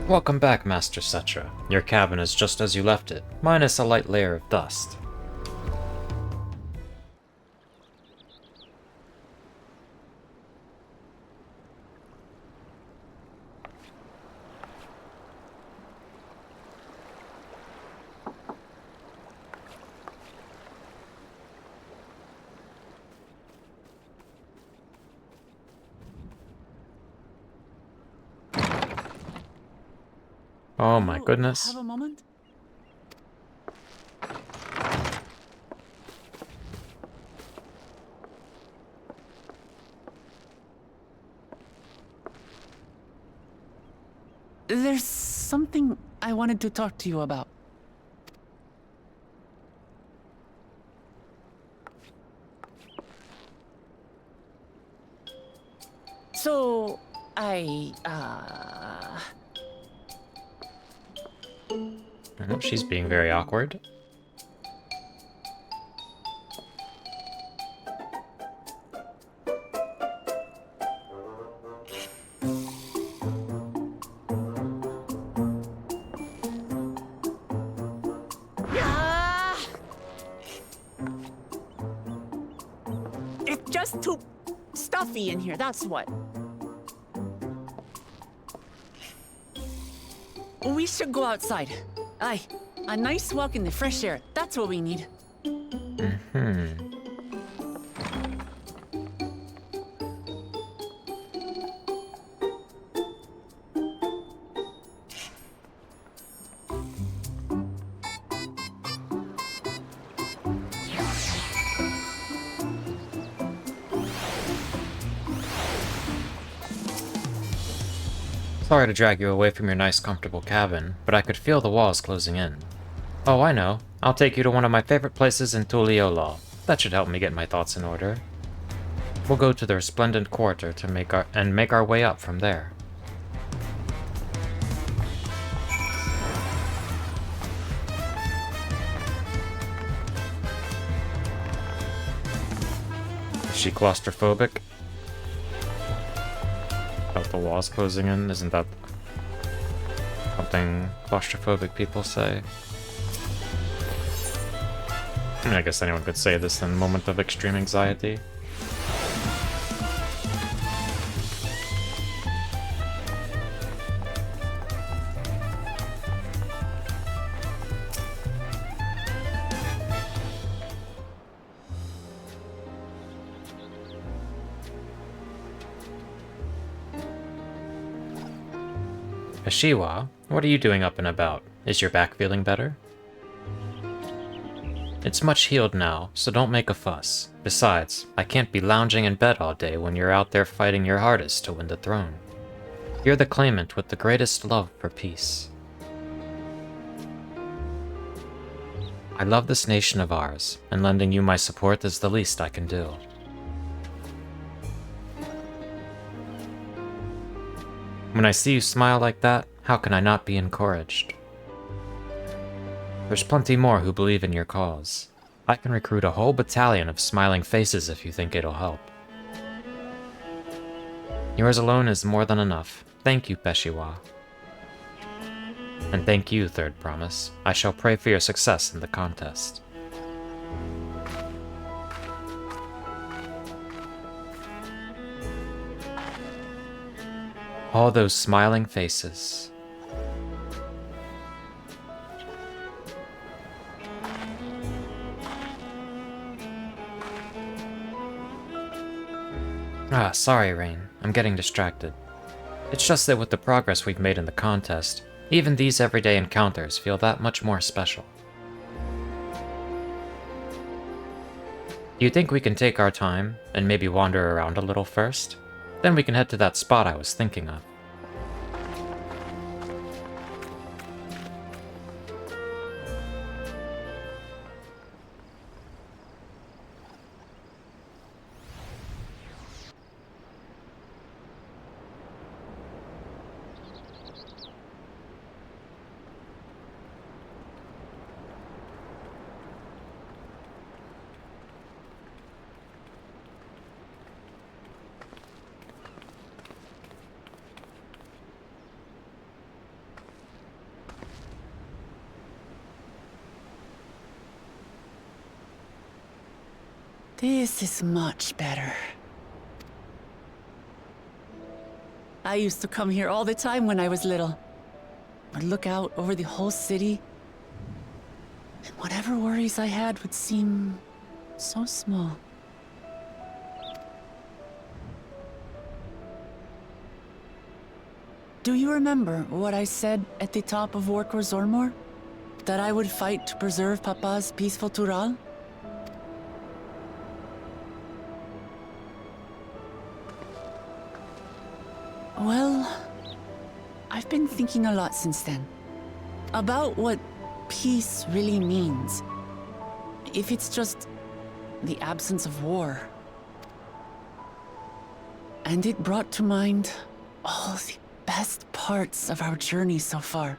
Welcome back, Master Cetra. Your cabin is just as you left it, minus a light layer of dust. Oh my goodness. Have a moment? There's something I wanted to talk to you about. So, Oh, she's being very awkward. It's just too stuffy in here, that's what. We should go outside. Aye, a nice walk in the fresh air. That's what we need. Sorry to drag you away from your nice, comfortable cabin, but I could feel the walls closing in. Oh, I know. I'll take you to one of my favorite places in Tuliyollal. That should help me get my thoughts in order. We'll go to the resplendent quarter to make our way up from there. Is she claustrophobic? About the walls closing in? Isn't that something claustrophobic people say? I mean, I guess anyone could say this in a moment of extreme anxiety. Ashiwa, what are you doing up and about? Is your back feeling better? It's much healed now, so don't make a fuss. Besides, I can't be lounging in bed all day when you're out there fighting your hardest to win the throne. You're the claimant with the greatest love for peace. I love this nation of ours, and lending you my support is the least I can do. When I see you smile like that, how can I not be encouraged? There's plenty more who believe in your cause. I can recruit a whole battalion of smiling faces if you think it'll help. Yours alone is more than enough. Thank you, Peshiwa. And thank you, Third Promise. I shall pray for your success in the contest. All those smiling faces. Ah, sorry, Rain. I'm getting distracted. It's just that with the progress we've made in the contest, even these everyday encounters feel that much more special. Do you think we can take our time and maybe wander around a little first? Then we can head to that spot I was thinking of. This is much better. I used to come here all the time when I was little. I'd look out over the whole city, and whatever worries I had would seem so small. Do you remember what I said at the top of Warkor Zormor? That I would fight to preserve Papa's peaceful Tural? Well, I've been thinking a lot since then. About what peace really means. If it's just the absence of war. And it brought to mind all the best parts of our journey so far.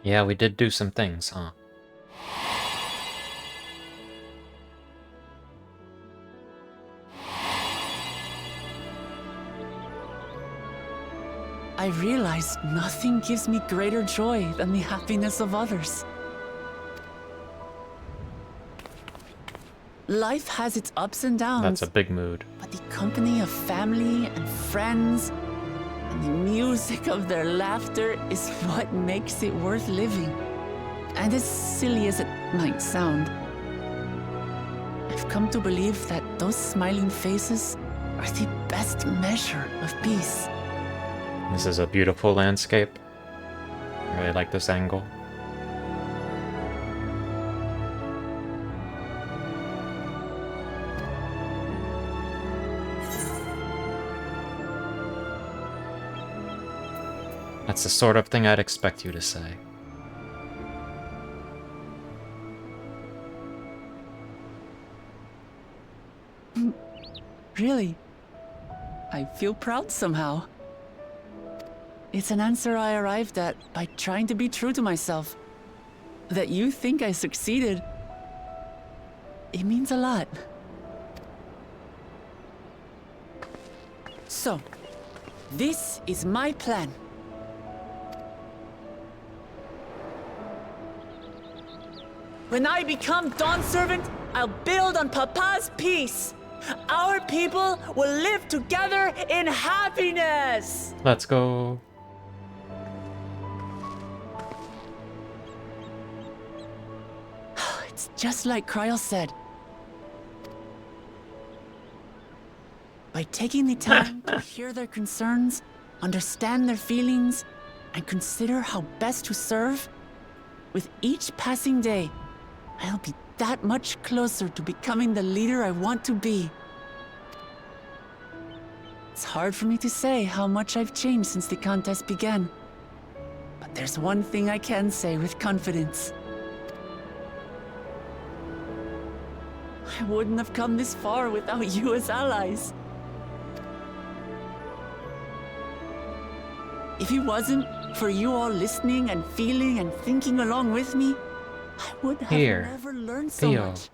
Yeah, we did do some things, huh? I realized nothing gives me greater joy than the happiness of others. Life has its ups and downs. That's a big mood. But the company of family and friends and the music of their laughter is what makes it worth living. And as silly as it might sound, I've come to believe that those smiling faces are the best measure of peace. This is a beautiful landscape. I really like this angle. That's the sort of thing I'd expect you to say. Really? I feel proud somehow. It's an answer I arrived at by trying to be true to myself. That you think I succeeded, it means a lot. So, this is my plan. When I become Dawn Servant, I'll build on Papa's peace. Our people will live together in happiness. Let's go. It's just like Kryl said. By taking the time to hear their concerns, understand their feelings, and consider how best to serve, with each passing day, I'll be that much closer to becoming the leader I want to be. It's hard for me to say how much I've changed since the contest began. But there's one thing I can say with confidence. I wouldn't have come this far without you as allies. If it wasn't for you all listening and feeling and thinking along with me, I would have never learned so much.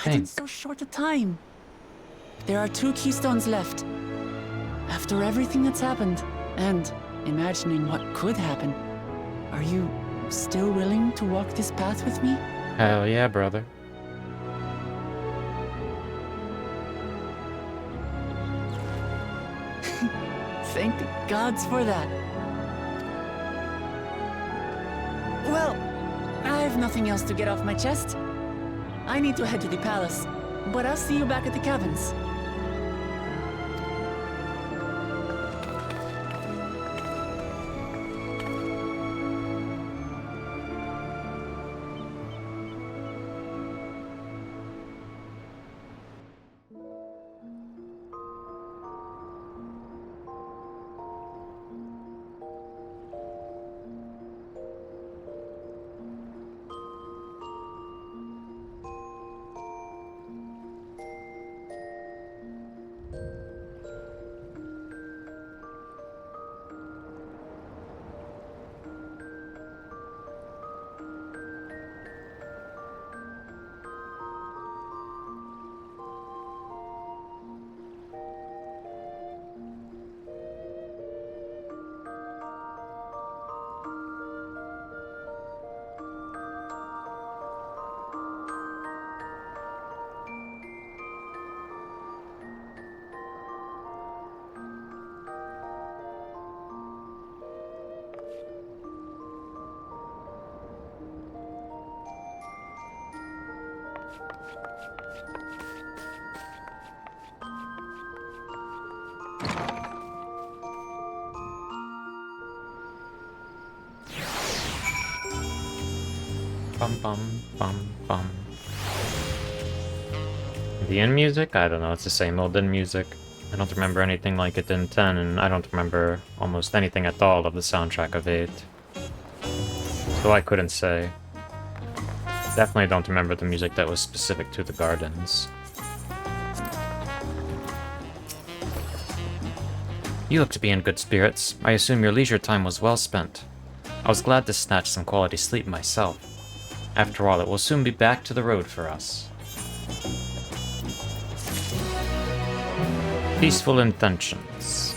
And in so short a time. There are 2 keystones left. After everything that's happened, and imagining what could happen, are you still willing to walk this path with me? Hell yeah, brother. Thank the gods for that. Well, I have nothing else to get off my chest. I need to head to the palace, but I'll see you back at the caverns. Bum bum bum bum. The end music? I don't know, it's the same old end music. I don't remember anything like it in 10, and I don't remember almost anything at all of the soundtrack of 8. So I couldn't say. Definitely don't remember the music that was specific to the gardens. You look to be in good spirits. I assume your leisure time was well spent. I was glad to snatch some quality sleep myself. After all, it will soon be back to the road for us. Peaceful intentions.